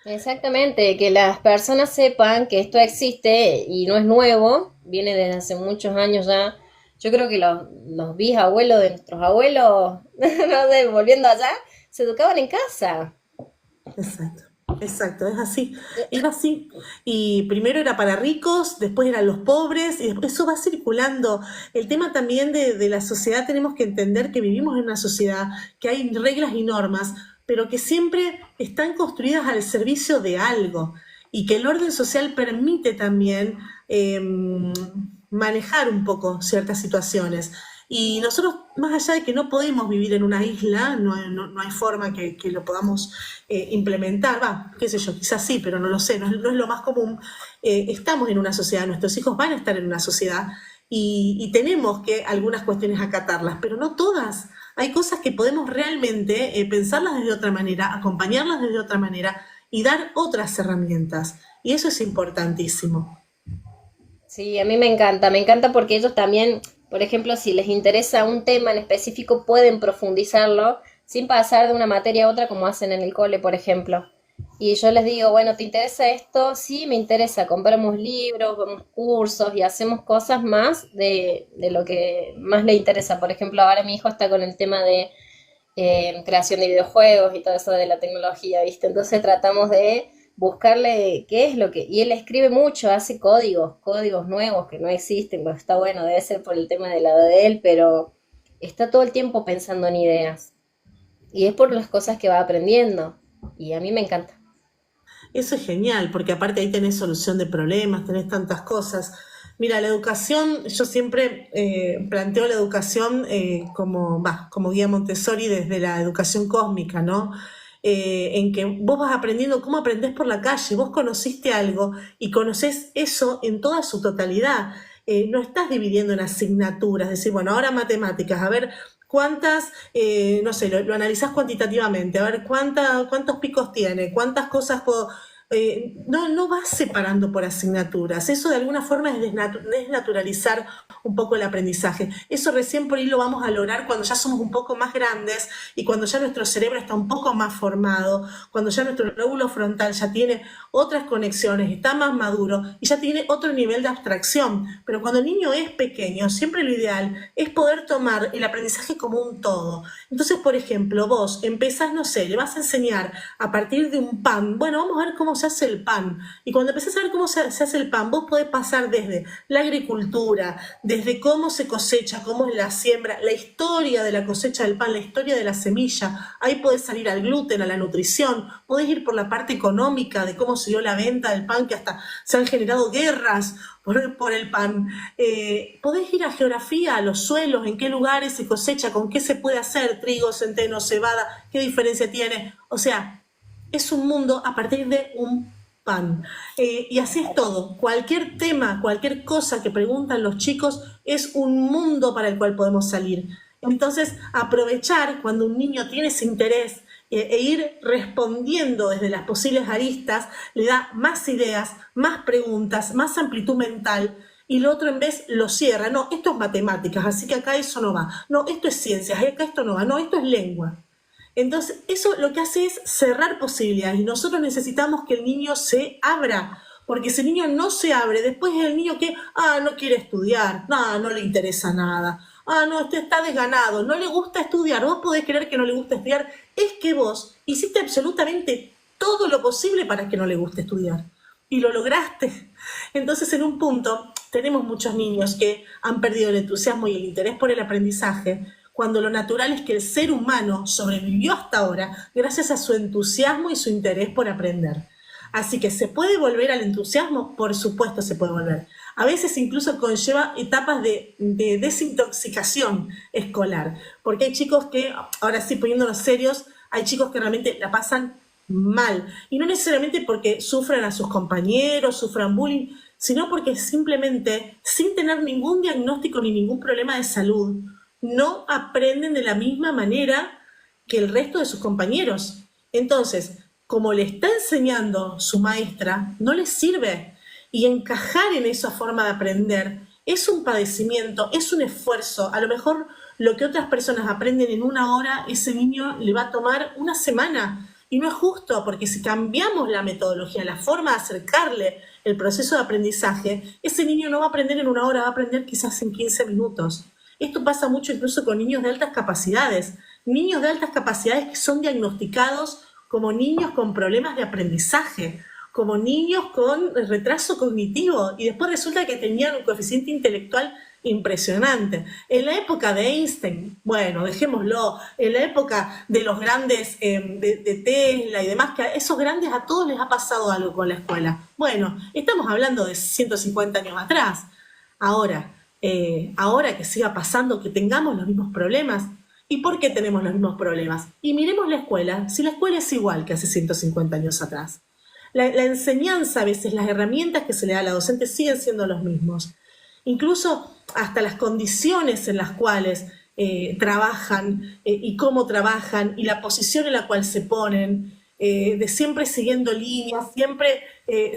S2: Exactamente, que las personas sepan que esto existe y no es nuevo, viene desde hace muchos años ya. Yo creo que los bisabuelos de nuestros abuelos, no sé, volviendo allá, se educaban en casa.
S1: Exacto, exacto, es así, era así. Y primero era para ricos, después eran los pobres, y después eso va circulando. El tema también de la sociedad, tenemos que entender que vivimos en una sociedad, que hay reglas y normas, pero que siempre están construidas al servicio de algo, y que el orden social permite también manejar un poco ciertas situaciones. Y nosotros, más allá de que no podemos vivir en una isla, no hay forma que lo podamos implementar, va, qué sé yo, quizás sí, pero no lo sé, no es lo más común. Estamos en una sociedad, nuestros hijos van a estar en una sociedad y tenemos que algunas cuestiones acatarlas, pero no todas. Hay cosas que podemos realmente pensarlas desde otra manera, acompañarlas desde otra manera y dar otras herramientas. Y eso es importantísimo.
S2: Sí, a mí me encanta porque ellos también, por ejemplo, si les interesa un tema en específico, pueden profundizarlo sin pasar de una materia a otra como hacen en el cole, por ejemplo. Y yo les digo, bueno, ¿te interesa esto? Sí, me interesa. Compramos libros, vamos cursos y hacemos cosas más de lo que más le interesa. Por ejemplo, ahora mi hijo está con el tema de creación de videojuegos y todo eso de la tecnología, ¿viste? Entonces tratamos de buscarle qué es lo que... Y él escribe mucho, hace códigos nuevos que no existen, pues está bueno, debe ser por el tema de la edad de él, pero está todo el tiempo pensando en ideas. Y es por las cosas que va aprendiendo. Y a mí me encanta.
S1: Eso es genial, porque aparte ahí tenés solución de problemas, tenés tantas cosas. Mira, la educación, yo siempre planteo la educación como guía Montessori desde la educación cósmica, ¿no? En que vos vas aprendiendo cómo aprendés por la calle, vos conociste algo y conocés eso en toda su totalidad. No estás dividiendo en asignaturas, es decir, bueno, ahora matemáticas, a ver cuántas, no sé, lo analizás cuantitativamente, a ver cuántos picos tiene, cuántas cosas puedo. no vas separando por asignaturas. Eso de alguna forma es desnaturalizar un poco el aprendizaje. Eso recién por ahí lo vamos a lograr cuando ya somos un poco más grandes y cuando ya nuestro cerebro está un poco más formado, cuando ya nuestro lóbulo frontal ya tiene otras conexiones, está más maduro y ya tiene otro nivel de abstracción. Pero cuando el niño es pequeño, siempre lo ideal es poder tomar el aprendizaje como un todo. Entonces, por ejemplo, vos empezás, no sé, le vas a enseñar a partir de un pan. Bueno, vamos a ver cómo se hace el pan. Y cuando empezás a ver cómo se hace el pan, vos podés pasar desde la agricultura, desde cómo se cosecha, cómo es la siembra, la historia de la cosecha del pan, la historia de la semilla. Ahí podés salir al gluten, a la nutrición. Podés ir por la parte económica de cómo se dio la venta del pan, que hasta se han generado guerras por el pan. Podés ir a geografía, a los suelos, en qué lugares se cosecha, con qué se puede hacer, trigo, centeno, cebada, qué diferencia tiene. O sea, es un mundo a partir de un pan. Y así es todo. Cualquier tema, cualquier cosa que preguntan los chicos es un mundo para el cual podemos salir. Entonces, aprovechar cuando un niño tiene ese interés e ir respondiendo desde las posibles aristas, le da más ideas, más preguntas, más amplitud mental, y lo otro en vez lo cierra. No, esto es matemáticas, así que acá eso no va. No, esto es ciencias, acá esto no va. No, esto es lengua. Entonces, eso lo que hace es cerrar posibilidades y nosotros necesitamos que el niño se abra, porque si el niño no se abre, después es el niño que, no quiere estudiar, no le interesa nada, no, este está desganado, no le gusta estudiar. Vos podés creer que no le gusta estudiar, es que vos hiciste absolutamente todo lo posible para que no le guste estudiar y lo lograste. Entonces, en un punto, tenemos muchos niños que han perdido el entusiasmo y el interés por el aprendizaje, cuando lo natural es que el ser humano sobrevivió hasta ahora gracias a su entusiasmo y su interés por aprender. Así que, ¿se puede volver al entusiasmo? Por supuesto se puede volver. A veces incluso conlleva etapas de desintoxicación escolar, porque hay chicos que, ahora sí poniéndonos serios, hay chicos que realmente la pasan mal, y no necesariamente porque sufran a sus compañeros, sufran bullying, sino porque simplemente, sin tener ningún diagnóstico ni ningún problema de salud, no aprenden de la misma manera que el resto de sus compañeros. Entonces, como le está enseñando su maestra, no les sirve. Y encajar en esa forma de aprender es un padecimiento, es un esfuerzo. A lo mejor lo que otras personas aprenden en una hora, ese niño le va a tomar una semana. Y no es justo, porque si cambiamos la metodología, la forma de acercarle el proceso de aprendizaje, ese niño no va a aprender en una hora, va a aprender quizás en 15 minutos. Esto pasa mucho incluso con niños de altas capacidades que son diagnosticados como niños con problemas de aprendizaje, como niños con retraso cognitivo, y después resulta que tenían un coeficiente intelectual impresionante. En la época de Einstein, bueno, dejémoslo, en la época de los grandes de Tesla y demás, que a esos grandes a todos les ha pasado algo con la escuela. Bueno, estamos hablando de 150 años atrás. Ahora que siga pasando, que tengamos los mismos problemas. ¿Y por qué tenemos los mismos problemas? Y miremos la escuela, si la escuela es igual que hace 150 años atrás. La enseñanza, a veces, las herramientas que se le da a la docente siguen siendo los mismos. Incluso hasta las condiciones en las cuales trabajan y cómo trabajan y la posición en la cual se ponen, de siempre siguiendo líneas, siempre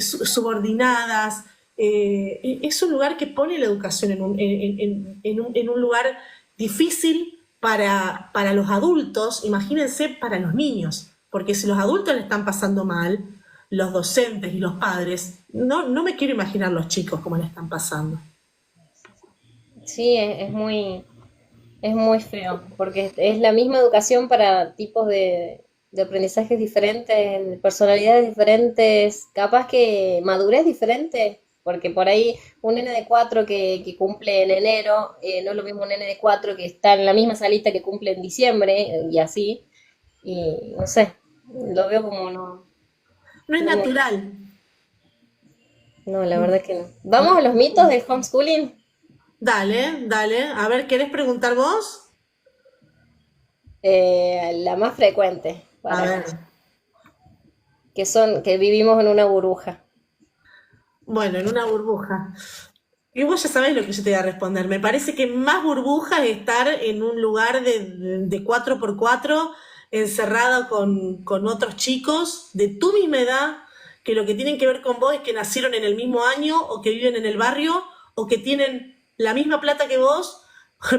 S1: subordinadas. Es un lugar que pone la educación en un lugar difícil para los adultos, imagínense para los niños, porque si los adultos le están pasando mal, los docentes y los padres, no me quiero imaginar los chicos cómo le están pasando.
S2: Sí, es muy feo, porque es la misma educación para tipos de aprendizajes diferentes, personalidades diferentes, capaz que madurez diferente, porque por ahí un nene de 4 que cumple en enero, no es lo mismo un nene de 4 que está en la misma salita que cumple en diciembre, y así, y no sé, lo veo como
S1: No es
S2: no me,
S1: natural.
S2: no, la verdad que no. Vamos a los mitos del homeschooling.
S1: Dale, dale. A ver, ¿querés preguntar vos?
S2: La más frecuente
S1: A
S2: para
S1: ver.
S2: que vivimos en una burbuja.
S1: Bueno, en una burbuja. Y vos ya sabés lo que yo te voy a responder. Me parece que más burbuja es estar en un lugar de 4x4, encerrada con otros chicos de tu misma edad, que lo que tienen que ver con vos es que nacieron en el mismo año o que viven en el barrio o que tienen la misma plata que vos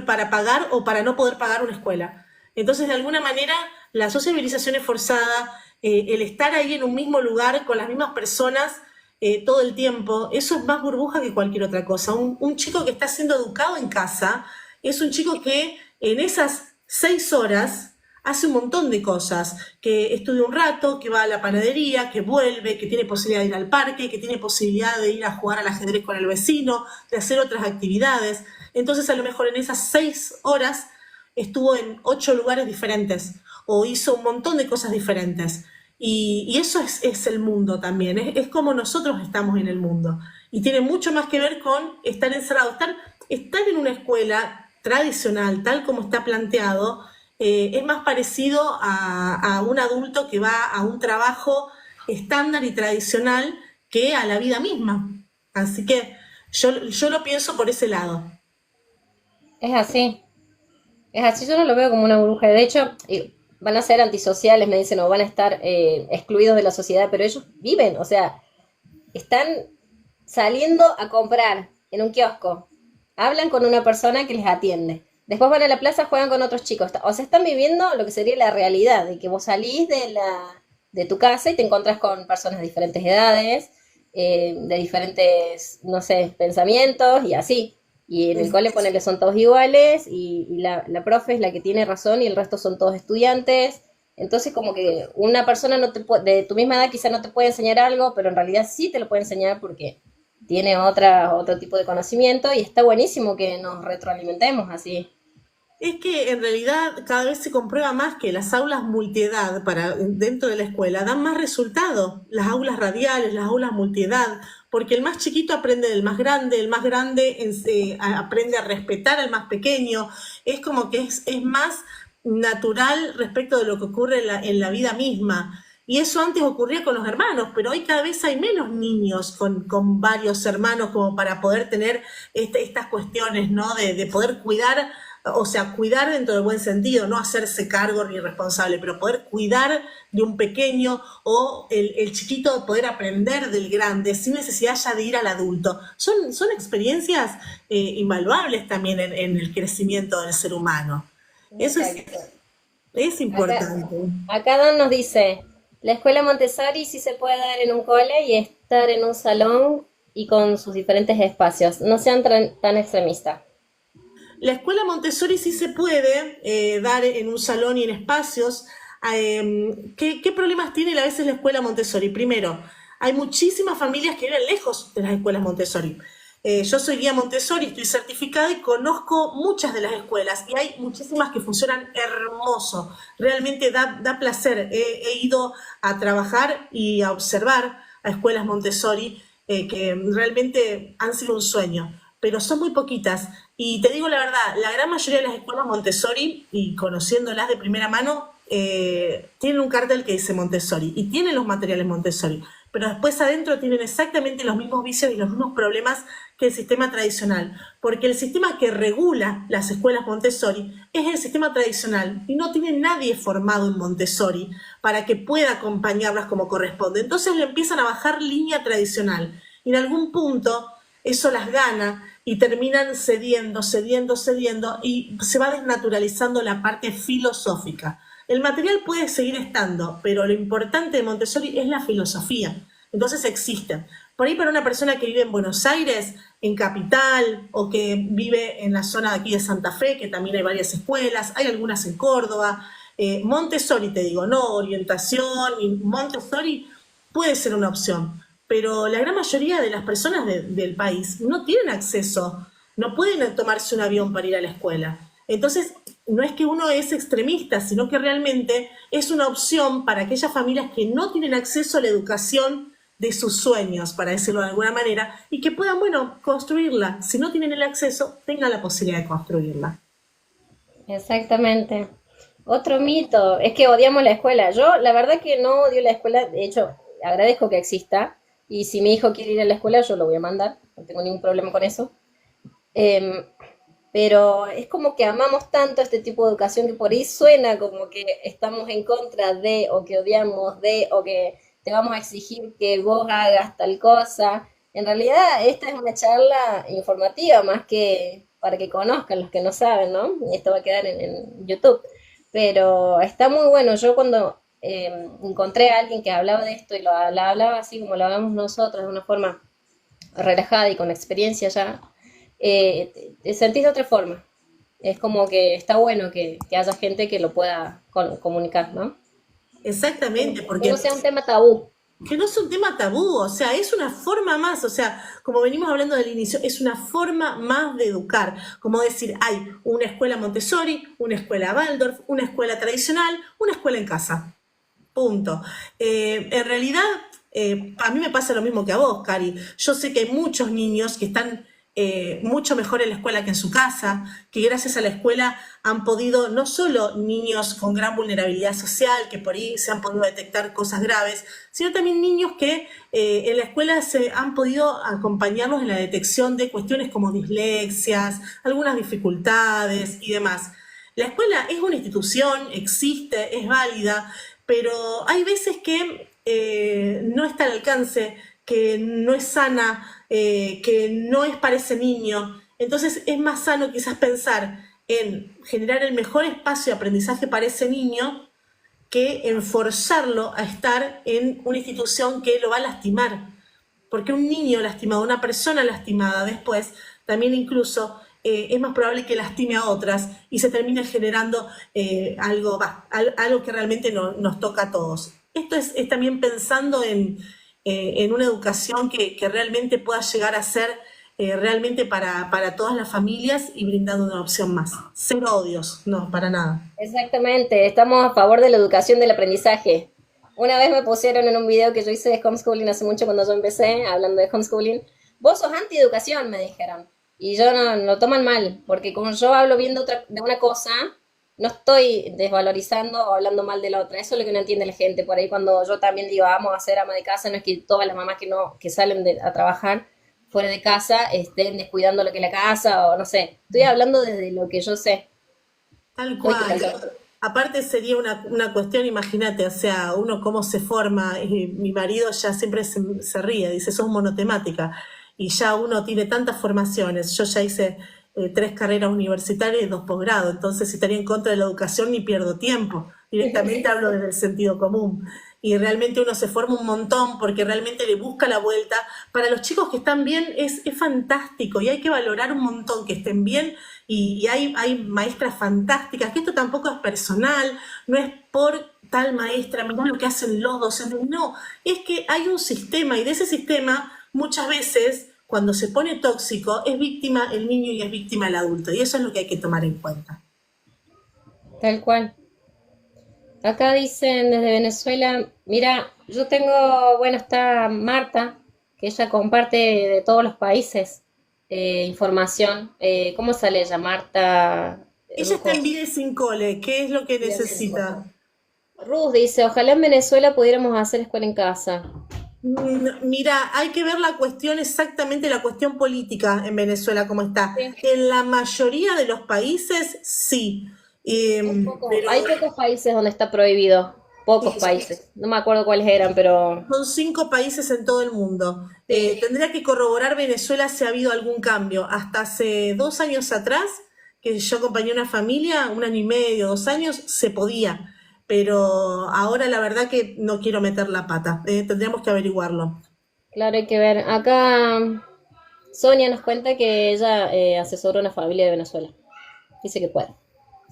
S1: para pagar o para no poder pagar una escuela. Entonces, de alguna manera, la sociabilización es forzada, el estar ahí en un mismo lugar con las mismas personas todo el tiempo, eso es más burbuja que cualquier otra cosa. Un chico que está siendo educado en casa es un chico que en esas 6 horas hace un montón de cosas, que estudia un rato, que va a la panadería, que vuelve, que tiene posibilidad de ir al parque, que tiene posibilidad de ir a jugar al ajedrez con el vecino, de hacer otras actividades. Entonces, a lo mejor en esas 6 horas estuvo en 8 lugares diferentes o hizo un montón de cosas diferentes. Y eso es el mundo también, es como nosotros estamos en el mundo. Y tiene mucho más que ver con estar encerrado, estar en una escuela tradicional, tal como está planteado, es más parecido a un adulto que va a un trabajo estándar y tradicional que a la vida misma. Así que yo lo pienso por ese lado.
S2: Es así. Es así, yo no lo veo como una burbuja. De hecho, van a ser antisociales, me dicen, o van a estar excluidos de la sociedad, pero ellos viven, o sea, están saliendo a comprar en un kiosco, hablan con una persona que les atiende. Después van a la plaza, juegan con otros chicos. O sea, están viviendo lo que sería la realidad, de que vos salís de tu casa y te encontrás con personas de diferentes edades, de diferentes, no sé, pensamientos y así. Y en el cole ponele son todos iguales y la profe es la que tiene razón y el resto son todos estudiantes. Entonces como que una persona de tu misma edad quizá no te puede enseñar algo, pero en realidad sí te lo puede enseñar porque tiene otro tipo de conocimiento y está buenísimo que nos retroalimentemos así.
S1: Es que en realidad cada vez se comprueba más que las aulas multiedad dentro de la escuela dan más resultado. Las aulas radiales, las aulas multiedad, porque el más chiquito aprende del más grande, el más grande aprende a respetar al más pequeño. Es como que es más natural respecto de lo que ocurre en la vida misma. Y eso antes ocurría con los hermanos, pero hoy cada vez hay menos niños con varios hermanos como para poder tener estas cuestiones, ¿no? De poder cuidar, o sea, cuidar dentro del buen sentido, no hacerse cargo ni responsable, pero poder cuidar de un pequeño o el chiquito poder aprender del grande sin necesidad ya de ir al adulto. Son experiencias invaluables también en el crecimiento del ser humano. Eso
S2: Exacto.
S1: es
S2: Acá,
S1: importante.
S2: acá Dan nos dice, la escuela Montessori sí se puede dar en un cole y estar en un salón y con sus diferentes espacios. No sean tan extremistas.
S1: La escuela Montessori sí se puede dar en un salón y en espacios. ¿Qué problemas tiene a veces la escuela Montessori? Primero, hay muchísimas familias que viven lejos de las escuelas Montessori. Yo soy guía Montessori, estoy certificada y conozco muchas de las escuelas y hay muchísimas que funcionan hermoso. Realmente da placer. He ido a trabajar y a observar a escuelas Montessori que realmente han sido un sueño, pero son muy poquitas. Y te digo la verdad, la gran mayoría de las escuelas Montessori, y conociéndolas de primera mano, tienen un cartel que dice Montessori y tienen los materiales Montessori, pero después adentro tienen exactamente los mismos vicios y los mismos problemas que el sistema tradicional, porque el sistema que regula las escuelas Montessori es el sistema tradicional y no tiene nadie formado en Montessori para que pueda acompañarlas como corresponde. Entonces le empiezan a bajar línea tradicional y en algún punto eso las gana y terminan cediendo, cediendo, cediendo y se va desnaturalizando la parte filosófica. El material puede seguir estando, pero lo importante de Montessori es la filosofía. Entonces existen. Por ahí para una persona que vive en Buenos Aires, en Capital, o que vive en la zona de aquí de Santa Fe, que también hay varias escuelas, hay algunas en Córdoba, Montessori te digo, no orientación, y Montessori puede ser una opción, pero la gran mayoría de las personas del país no tienen acceso, no pueden tomarse un avión para ir a la escuela. Entonces, no es que uno es extremista, sino que realmente es una opción para aquellas familias que no tienen acceso a la educación de sus sueños, para decirlo de alguna manera, y que puedan, bueno, construirla. Si no tienen el acceso, tengan la posibilidad de construirla.
S2: Exactamente. Otro mito es que odiamos la escuela. Yo, la verdad que no odio la escuela, de hecho, agradezco que exista. Y si mi hijo quiere ir a la escuela, yo lo voy a mandar, no tengo ningún problema con eso. Em, pero es como que amamos tanto este tipo de educación que por ahí suena como que estamos en contra de, o que odiamos de, o que te vamos a exigir que vos hagas tal cosa. En realidad, esta es una charla informativa más que para que conozcan los que no saben, ¿no? Y esto va a quedar en YouTube. Pero está muy bueno. Yo cuando encontré a alguien que hablaba de esto y la hablaba así como lo hablamos nosotros, de una forma relajada y con experiencia ya, te sentís de otra forma. Es como que está bueno que haya gente que lo pueda comunicar, ¿no?
S1: Exactamente,
S2: Que no
S1: porque
S2: sea un tema tabú.
S1: que no es un tema tabú, o sea, es una forma más, o sea, como venimos hablando del inicio, es una forma más de educar, como decir, hay una escuela Montessori, una escuela Waldorf, una escuela tradicional, una escuela en casa. Punto. En realidad, a mí me pasa lo mismo que a vos, Cari. Yo sé que hay muchos niños que están mucho mejor en la escuela que en su casa, que gracias a la escuela han podido, no solo niños con gran vulnerabilidad social, que por ahí se han podido detectar cosas graves, sino también niños que en la escuela se han podido acompañarlos en la detección de cuestiones como dislexias, algunas dificultades y demás. La escuela es una institución, existe, es válida, pero hay veces que no está al alcance, que no es sana, que no es para ese niño. Entonces es más sano quizás pensar en generar el mejor espacio de aprendizaje para ese niño que en forzarlo a estar en una institución que lo va a lastimar. Porque un niño lastimado, una persona lastimada después, también incluso es más probable que lastime a otras y se termine generando algo que realmente nos toca a todos. Esto es también pensando en una educación que realmente pueda llegar a ser realmente para todas las familias y brindando una opción más. Cero odios, no, para nada.
S2: Exactamente, estamos a favor de la educación del aprendizaje. Una vez me pusieron en un video que yo hice de homeschooling hace mucho cuando yo empecé, hablando de homeschooling, vos sos anti-educación, me dijeron. Y yo no lo toman mal, porque como yo hablo bien de una cosa, no estoy desvalorizando o hablando mal de la otra. Eso es lo que no entiende la gente. Por ahí cuando yo también digo, vamos a ser ama de casa, no es que todas las mamás que no, que salen a trabajar fuera de casa estén descuidando lo que es la casa o no sé. Estoy hablando desde lo que yo sé.
S1: Tal
S2: Uy, qué
S1: cual.
S2: calor.
S1: Aparte sería una cuestión, imagínate, o sea, uno cómo se forma, y mi marido ya siempre se ríe, dice, sos monotemática, y ya uno tiene tantas formaciones, yo ya hice 3 carreras universitarias y 2 posgrados, entonces si estaría en contra de la educación ni pierdo tiempo, directamente hablo desde el sentido común, y realmente uno se forma un montón porque realmente le busca la vuelta. Para los chicos que están bien es fantástico y hay que valorar un montón que estén bien y hay maestras fantásticas, que esto tampoco es personal, no es por tal maestra, mirá lo que hacen los docentes, no, es que hay un sistema y de ese sistema muchas veces cuando se pone tóxico es víctima el niño y es víctima el adulto y eso es lo que hay que tomar en cuenta.
S2: Tal cual. Acá dicen desde Venezuela, mira, yo tengo, bueno, está Marta, que ella comparte de todos los países información. ¿Cómo sale ella? Marta
S1: Ella está en
S2: Rujos.
S1: vida y sin cole, ¿qué es lo que necesita?
S2: Ruz dice, ojalá en Venezuela pudiéramos hacer escuela en casa.
S1: Mira, hay que ver la cuestión exactamente, la cuestión política en Venezuela, cómo está.
S2: Sí,
S1: En la mayoría de los países, sí. Pero
S2: hay pocos países donde está prohibido. Pocos
S1: eh,
S2: países. No me acuerdo cuáles eran, pero
S1: son 5 países en todo el mundo.
S2: sí.
S1: Tendría que corroborar Venezuela si ha habido algún cambio. Hasta hace 2 años atrás, que yo acompañé una familia, 1 año y medio, 2 años, se podía. Pero ahora la verdad que no quiero meter la pata. Tendríamos que averiguarlo.
S2: Claro, hay que ver. Acá Sonia nos cuenta que ella asesoró a una familia de Venezuela. Dice que puede.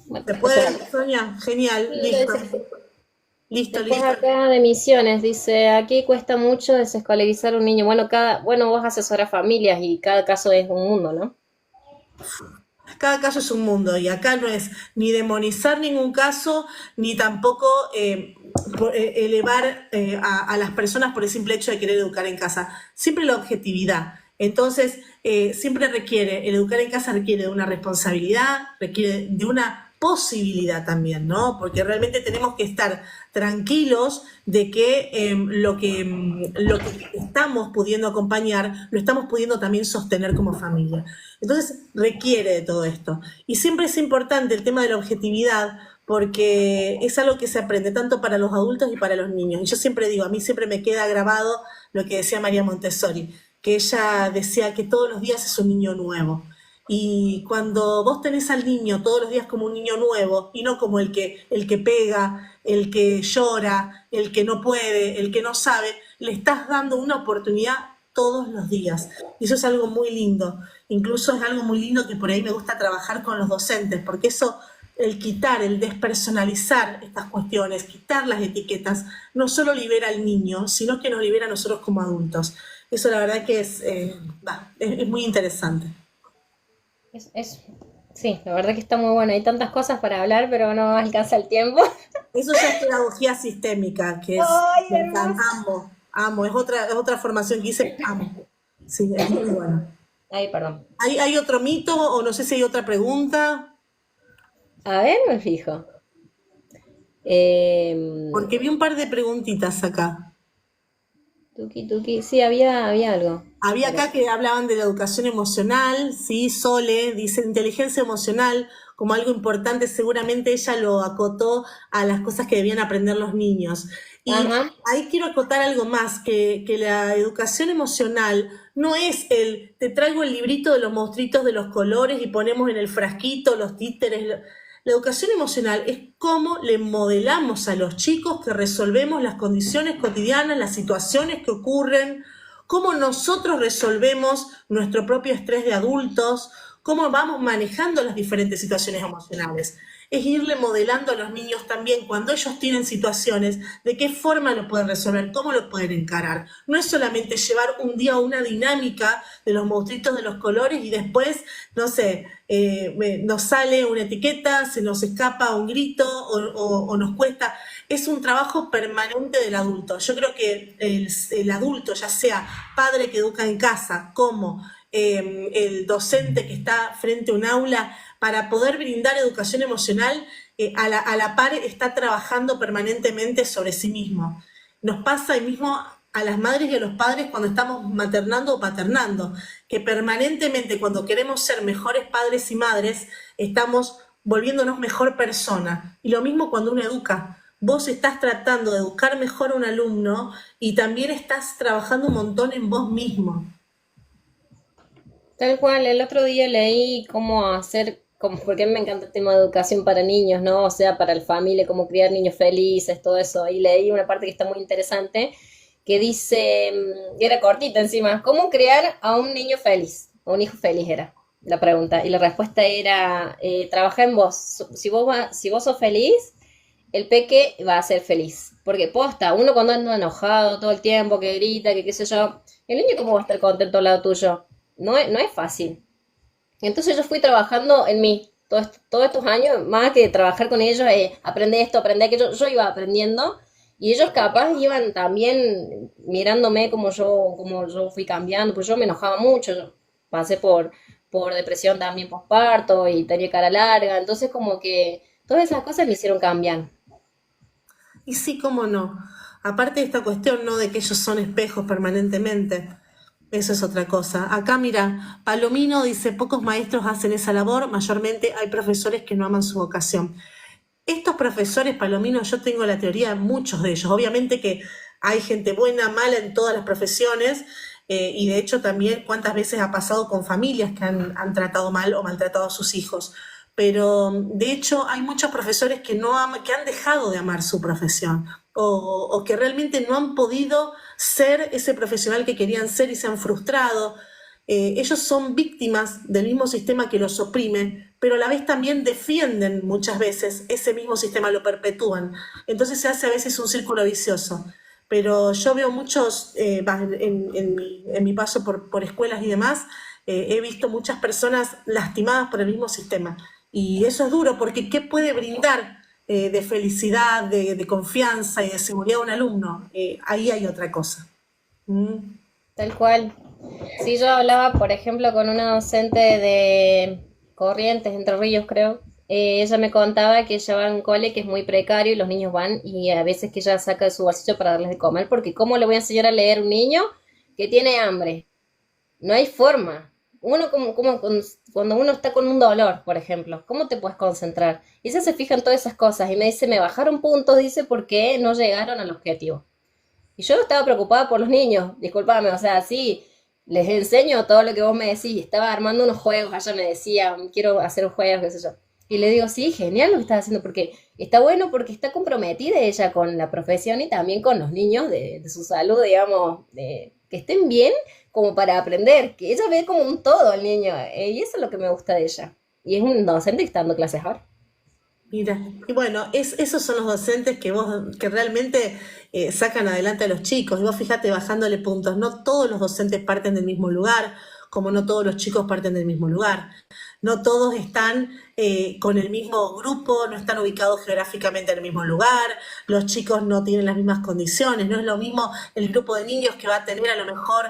S2: Bueno,
S1: ¿Se
S2: eso
S1: puede,
S2: era.
S1: Sonia? Genial,
S2: Sí, lo
S1: listo.
S2: dice.
S1: Listo,
S2: Después
S1: listo.
S2: acá de Misiones, dice, aquí cuesta mucho desescolarizar a un niño. Bueno, vos asesoras familias y cada caso es un mundo, ¿no?
S1: Cada caso es un mundo y acá no es ni demonizar ningún caso, ni tampoco elevar a las personas por el simple hecho de querer educar en casa. Siempre la objetividad. Entonces, siempre requiere, el educar en casa requiere de una responsabilidad, requiere de una posibilidad también, ¿no? Porque realmente tenemos que estar tranquilos de que lo que estamos pudiendo acompañar, lo estamos pudiendo también sostener como familia. Entonces requiere de todo esto. Y siempre es importante el tema de la objetividad, porque es algo que se aprende tanto para los adultos y para los niños. Y yo siempre digo, a mí siempre me queda grabado lo que decía María Montessori, que ella decía que todos los días es un niño nuevo. Y cuando vos tenés al niño todos los días como un niño nuevo y no como el que pega, el que llora, el que no puede, el que no sabe, le estás dando una oportunidad todos los días. Y eso es algo muy lindo. Incluso es algo muy lindo que por ahí me gusta trabajar con los docentes, porque eso, el quitar, el despersonalizar estas cuestiones, quitar las etiquetas, no solo libera al niño, sino que nos libera a nosotros como adultos. Eso la verdad que es muy interesante.
S2: Es, sí, la verdad que está muy bueno. Hay tantas cosas para hablar, pero no alcanza el tiempo.
S1: Eso ya es pedagogía sistémica, que es,
S2: ¡Ay,
S1: me encanta,
S2: hermoso!
S1: amo, es otra formación que hice, amo. Sí, es muy bueno.
S2: Ay, perdón.
S1: ¿Hay otro mito o no sé si hay otra pregunta?
S2: A ver, me fijo.
S1: Porque vi un par de preguntitas acá.
S2: Tuki, tuki. Sí, había algo.
S1: Había
S2: Pero,
S1: acá que hablaban de la educación emocional, ¿sí? Sole dice inteligencia emocional como algo importante, seguramente ella lo acotó a las cosas que debían aprender los niños. Y
S2: ajá.
S1: ahí quiero acotar algo más, que la educación emocional no es te traigo el librito de los monstruitos de los colores y ponemos en el frasquito los títeres. La educación emocional es cómo le modelamos a los chicos que resolvemos las condiciones cotidianas, las situaciones que ocurren, cómo nosotros resolvemos nuestro propio estrés de adultos, cómo vamos manejando las diferentes situaciones emocionales. Es irle modelando a los niños también cuando ellos tienen situaciones, de qué forma lo pueden resolver, cómo lo pueden encarar. No es solamente llevar un día una dinámica de los monstruitos de los colores y después, no sé, nos sale una etiqueta, se nos escapa un grito o nos cuesta. Es un trabajo permanente del adulto. Yo creo que el adulto, ya sea padre que educa en casa, como el docente que está frente a un aula, para poder brindar educación emocional, a la par está trabajando permanentemente sobre sí mismo. Nos pasa el mismo a las madres y a los padres cuando estamos maternando o paternando, que permanentemente cuando queremos ser mejores padres y madres, estamos volviéndonos mejor persona. Y lo mismo cuando uno educa. Vos estás tratando de educar mejor a un alumno y también estás trabajando un montón en vos mismo.
S2: Tal cual, el otro día leí cómo hacer, como, porque a mí me encanta el tema de educación para niños, ¿no? O sea, para el familia, cómo criar niños felices, todo eso. Y leí una parte que está muy interesante, que dice, y era cortita encima, ¿cómo crear a un niño feliz? A un hijo feliz era la pregunta. Y la respuesta era, trabaja en vos. Si vos sos feliz, el peque va a ser feliz. Porque posta, uno cuando anda enojado todo el tiempo, que grita, que qué sé yo, el niño cómo va a estar contento al lado tuyo. No es fácil. Entonces yo fui trabajando en mí todos estos años, más que trabajar con ellos, aprende esto, aprende aquello, yo iba aprendiendo y ellos capaz iban también mirándome como yo fui cambiando, pues yo me enojaba mucho, yo pasé por depresión también postparto y tenía cara larga, entonces como que todas esas cosas me hicieron cambiar.
S1: Y sí, cómo no. Aparte de esta cuestión, ¿no? De que ellos son espejos permanentemente. Eso es otra cosa. Acá, mira, Palomino dice, pocos maestros hacen esa labor, mayormente hay profesores que no aman su vocación. Estos profesores, Palomino, yo tengo la teoría, muchos de ellos. Obviamente que hay gente buena, mala en todas las profesiones, y de hecho también cuántas veces ha pasado con familias que han tratado mal o maltratado a sus hijos. Pero de hecho hay muchos profesores que, que han dejado de amar su profesión o que realmente no han podido ser ese profesional que querían ser y se han frustrado. Ellos son víctimas del mismo sistema que los oprime, pero a la vez también defienden muchas veces ese mismo sistema, lo perpetúan. Entonces se hace a veces un círculo vicioso. Pero yo veo muchos, en mi paso por escuelas y demás, he visto muchas personas lastimadas por el mismo sistema. Y eso es duro, porque ¿qué puede brindar de felicidad, de confianza y de seguridad a un alumno? Ahí hay otra cosa. ¿Mm?
S2: Tal cual. Sí, yo hablaba, por ejemplo, con una docente de Corrientes, Entre Ríos, creo, Ella me contaba que ella va a un cole que es muy precario y los niños van y a veces que ella saca de su bolsillo para darles de comer, porque ¿cómo le voy a enseñar a leer a un niño que tiene hambre? No hay forma. Uno cuando uno está con un dolor, por ejemplo, ¿cómo te puedes concentrar? Y ella se fija en todas esas cosas y me dice, me bajaron puntos, dice, porque no llegaron al objetivo. Y yo estaba preocupada por los niños, discúlpame, o sea, sí, les enseño todo lo que vos me decís. Estaba armando unos juegos, ella me decía, quiero hacer un juego, qué sé yo. Y le digo, sí, genial lo que estás haciendo, porque está bueno, porque está comprometida ella con la profesión y también con los niños de su salud, digamos, que estén bien como para aprender, que ella ve como un todo al niño, y eso es lo que me gusta de ella. Y es un docente que está dando clases ahora.
S1: Mira, y bueno, esos son los docentes que realmente sacan adelante a los chicos. Y vos fíjate bajándole puntos, no todos los docentes parten del mismo lugar, como no todos los chicos parten del mismo lugar. No todos están con el mismo grupo, no están ubicados geográficamente en el mismo lugar, los chicos no tienen las mismas condiciones, no es lo mismo el grupo de niños que va a tener a lo mejor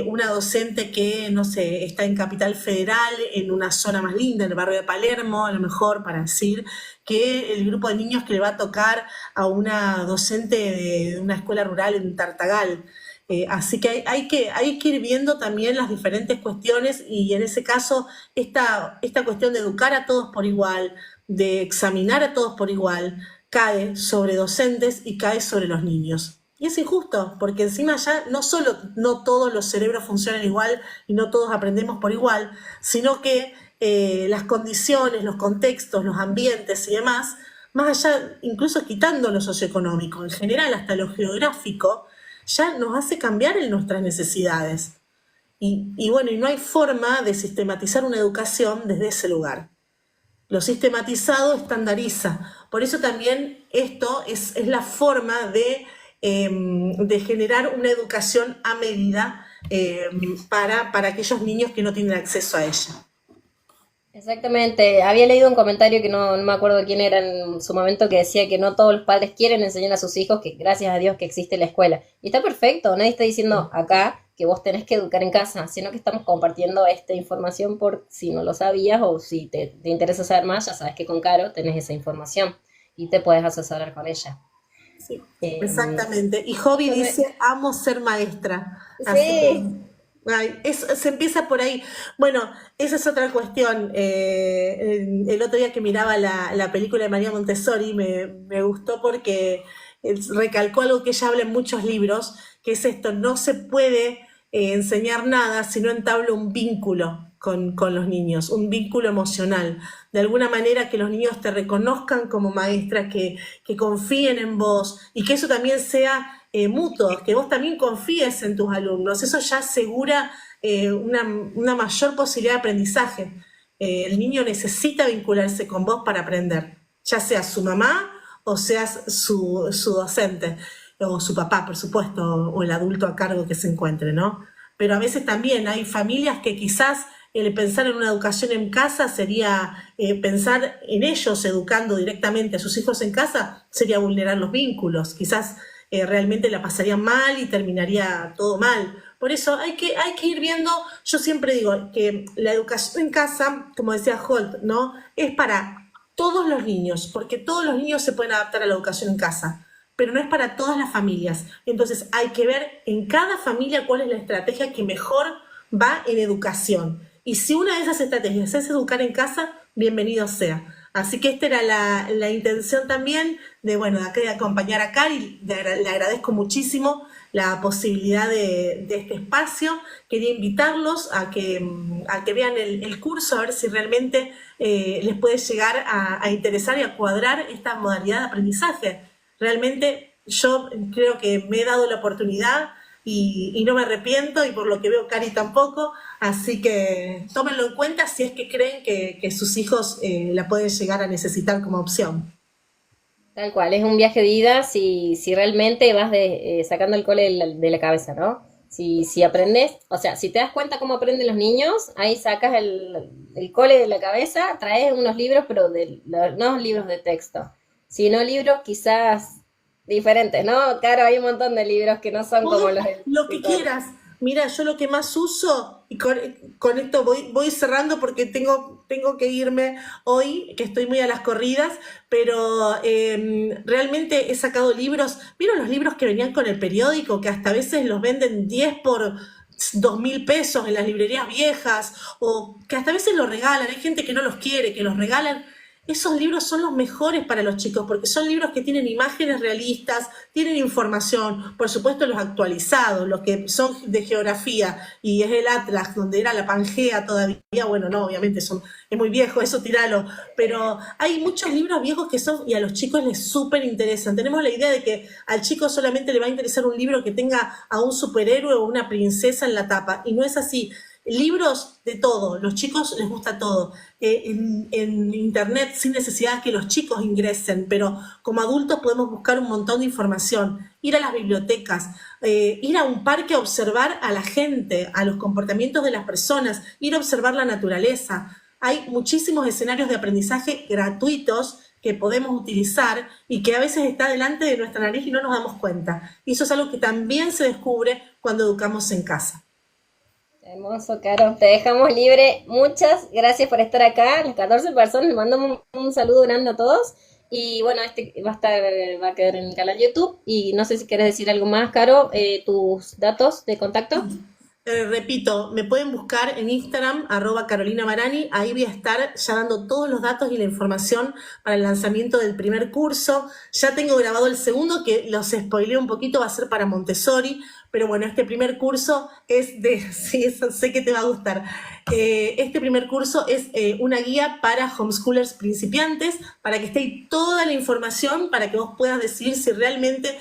S1: una docente que, no sé, está en Capital Federal, en una zona más linda, en el barrio de Palermo, a lo mejor para decir, que el grupo de niños que le va a tocar a una docente de una escuela rural en Tartagal. Así que hay que ir viendo también las diferentes cuestiones y en ese caso esta cuestión de educar a todos por igual, de examinar a todos por igual, cae sobre docentes y cae sobre los niños. Y es injusto, porque encima ya no solo no todos los cerebros funcionan igual y no todos aprendemos por igual, sino que las condiciones, los contextos, los ambientes y demás, más allá, incluso quitando lo socioeconómico, en general hasta lo geográfico, ya nos hace cambiar en nuestras necesidades. Y bueno, y no hay forma de sistematizar una educación desde ese lugar. Lo sistematizado estandariza. Por eso también esto es la forma de generar una educación a medida para aquellos niños que no tienen acceso a ella.
S2: Exactamente, había leído un comentario que no me acuerdo quién era en su momento que decía que no todos los padres quieren enseñar a sus hijos que gracias a Dios que existe la escuela. Y está perfecto, nadie está diciendo acá que vos tenés que educar en casa, sino que estamos compartiendo esta información por si no lo sabías o si te interesa saber más, ya sabes que con Caro tenés esa información y te puedes asesorar con ella.
S1: Sí,
S2: Eh,
S1: exactamente. Y Hobby
S2: yo me-
S1: dice, amo ser maestra. Así que,
S2: sí,
S1: ay, se empieza por ahí. Bueno, esa es otra cuestión. El otro día que miraba la película de María Montessori me gustó porque recalcó algo que ella habla en muchos libros, que es esto, no se puede enseñar nada si no entabla un vínculo con los niños, un vínculo emocional. De alguna manera que los niños te reconozcan como maestra, que confíen en vos y que eso también sea mutuo, que vos también confíes en tus alumnos. Eso ya asegura una mayor posibilidad de aprendizaje. El niño necesita vincularse con vos para aprender, ya sea su mamá o seas su docente, o su papá, por supuesto, o el adulto a cargo que se encuentre, ¿no? Pero a veces también hay familias que quizás el pensar en una educación en casa sería pensar en ellos educando directamente a sus hijos en casa, sería vulnerar los vínculos, quizás realmente la pasarían mal y terminaría todo mal. Por eso hay que ir viendo, yo siempre digo que la educación en casa, como decía Holt, ¿no? Es para todos los niños, porque todos los niños se pueden adaptar a la educación en casa, pero no es para todas las familias. Entonces hay que ver en cada familia cuál es la estrategia que mejor va en educación. Y si una de esas estrategias es educar en casa, bienvenido sea. Así que esta era la intención también de, bueno, de acompañar a Cari. Le agradezco muchísimo la posibilidad de este espacio. Quería invitarlos a que vean el curso, a ver si realmente les puede llegar a interesar y a cuadrar esta modalidad de aprendizaje. Realmente yo creo que me he dado la oportunidad y no me arrepiento y por lo que veo Cari tampoco, así que tómenlo en cuenta si es que creen que sus hijos la pueden llegar a necesitar como opción.
S2: tal cual, es un viaje de ida si realmente vas sacando el cole de la cabeza, ¿no? Si aprendes, o sea, si te das cuenta cómo aprenden los niños, ahí sacas el cole de la cabeza, traes unos libros, pero no libros de texto, sino libros quizás diferentes, ¿no? Claro, hay un montón de libros que no son como
S1: Todo
S2: los del
S1: lo que
S2: tutor.
S1: quieras. Mira, yo lo que más uso, y con esto voy cerrando porque tengo que irme hoy, que estoy muy a las corridas, pero realmente he sacado libros. ¿Vieron los libros que venían con el periódico, que hasta a veces los venden 10 por 2.000 pesos en las librerías viejas, o que hasta a veces los regalan? Hay gente que no los quiere, que los regalan. Esos libros son los mejores para los chicos porque son libros que tienen imágenes realistas, tienen información, por supuesto los actualizados, los que son de geografía, y es el Atlas, donde era la Pangea todavía. Bueno, no, obviamente es muy viejo, eso tiralo, pero hay muchos libros viejos que son, y a los chicos les súper interesan. Tenemos la idea de que al chico solamente le va a interesar un libro que tenga a un superhéroe o una princesa en la tapa, y no es así. Libros de todo, los chicos les gusta todo. En internet, sin necesidad de que los chicos ingresen, pero como adultos podemos buscar un montón de información, ir a las bibliotecas, ir a un parque a observar a la gente, a los comportamientos de las personas, ir a observar la naturaleza. Hay muchísimos escenarios de aprendizaje gratuitos que podemos utilizar y que a veces está delante de nuestra nariz y no nos damos cuenta. Y eso es algo que también se descubre cuando educamos en casa.
S2: Hermoso, Caro. Te dejamos libre. Muchas gracias por estar acá. Las 14 personas, les mandamos un saludo grande a todos. Y bueno, este va a quedar en el canal YouTube. Y no sé si quieres decir algo más, Caro, tus datos de contacto.
S1: Repito, me pueden buscar en Instagram, @CarolinaMarani. Ahí voy a estar ya dando todos los datos y la información para el lanzamiento del primer curso. Ya tengo grabado el segundo, que los spoileé un poquito, va a ser para Montessori. Pero bueno, este primer curso es de, sí, eso sé que te va a gustar. Este primer curso es una guía para homeschoolers principiantes, para que esté toda la información, para que vos puedas decidir si realmente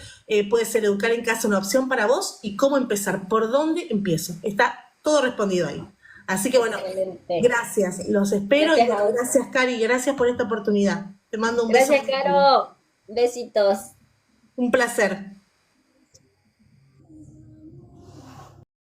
S1: puede ser educar en casa una opción para vos y cómo empezar, por dónde empiezo. Está todo respondido ahí. Así que bueno,
S2: Excelente.
S1: gracias, los espero.
S2: Gracias
S1: Y
S2: a
S1: bueno,
S2: vos.
S1: gracias, Cari, gracias por esta oportunidad. Te mando un beso.
S2: Gracias, Caro. Besitos.
S1: Un placer.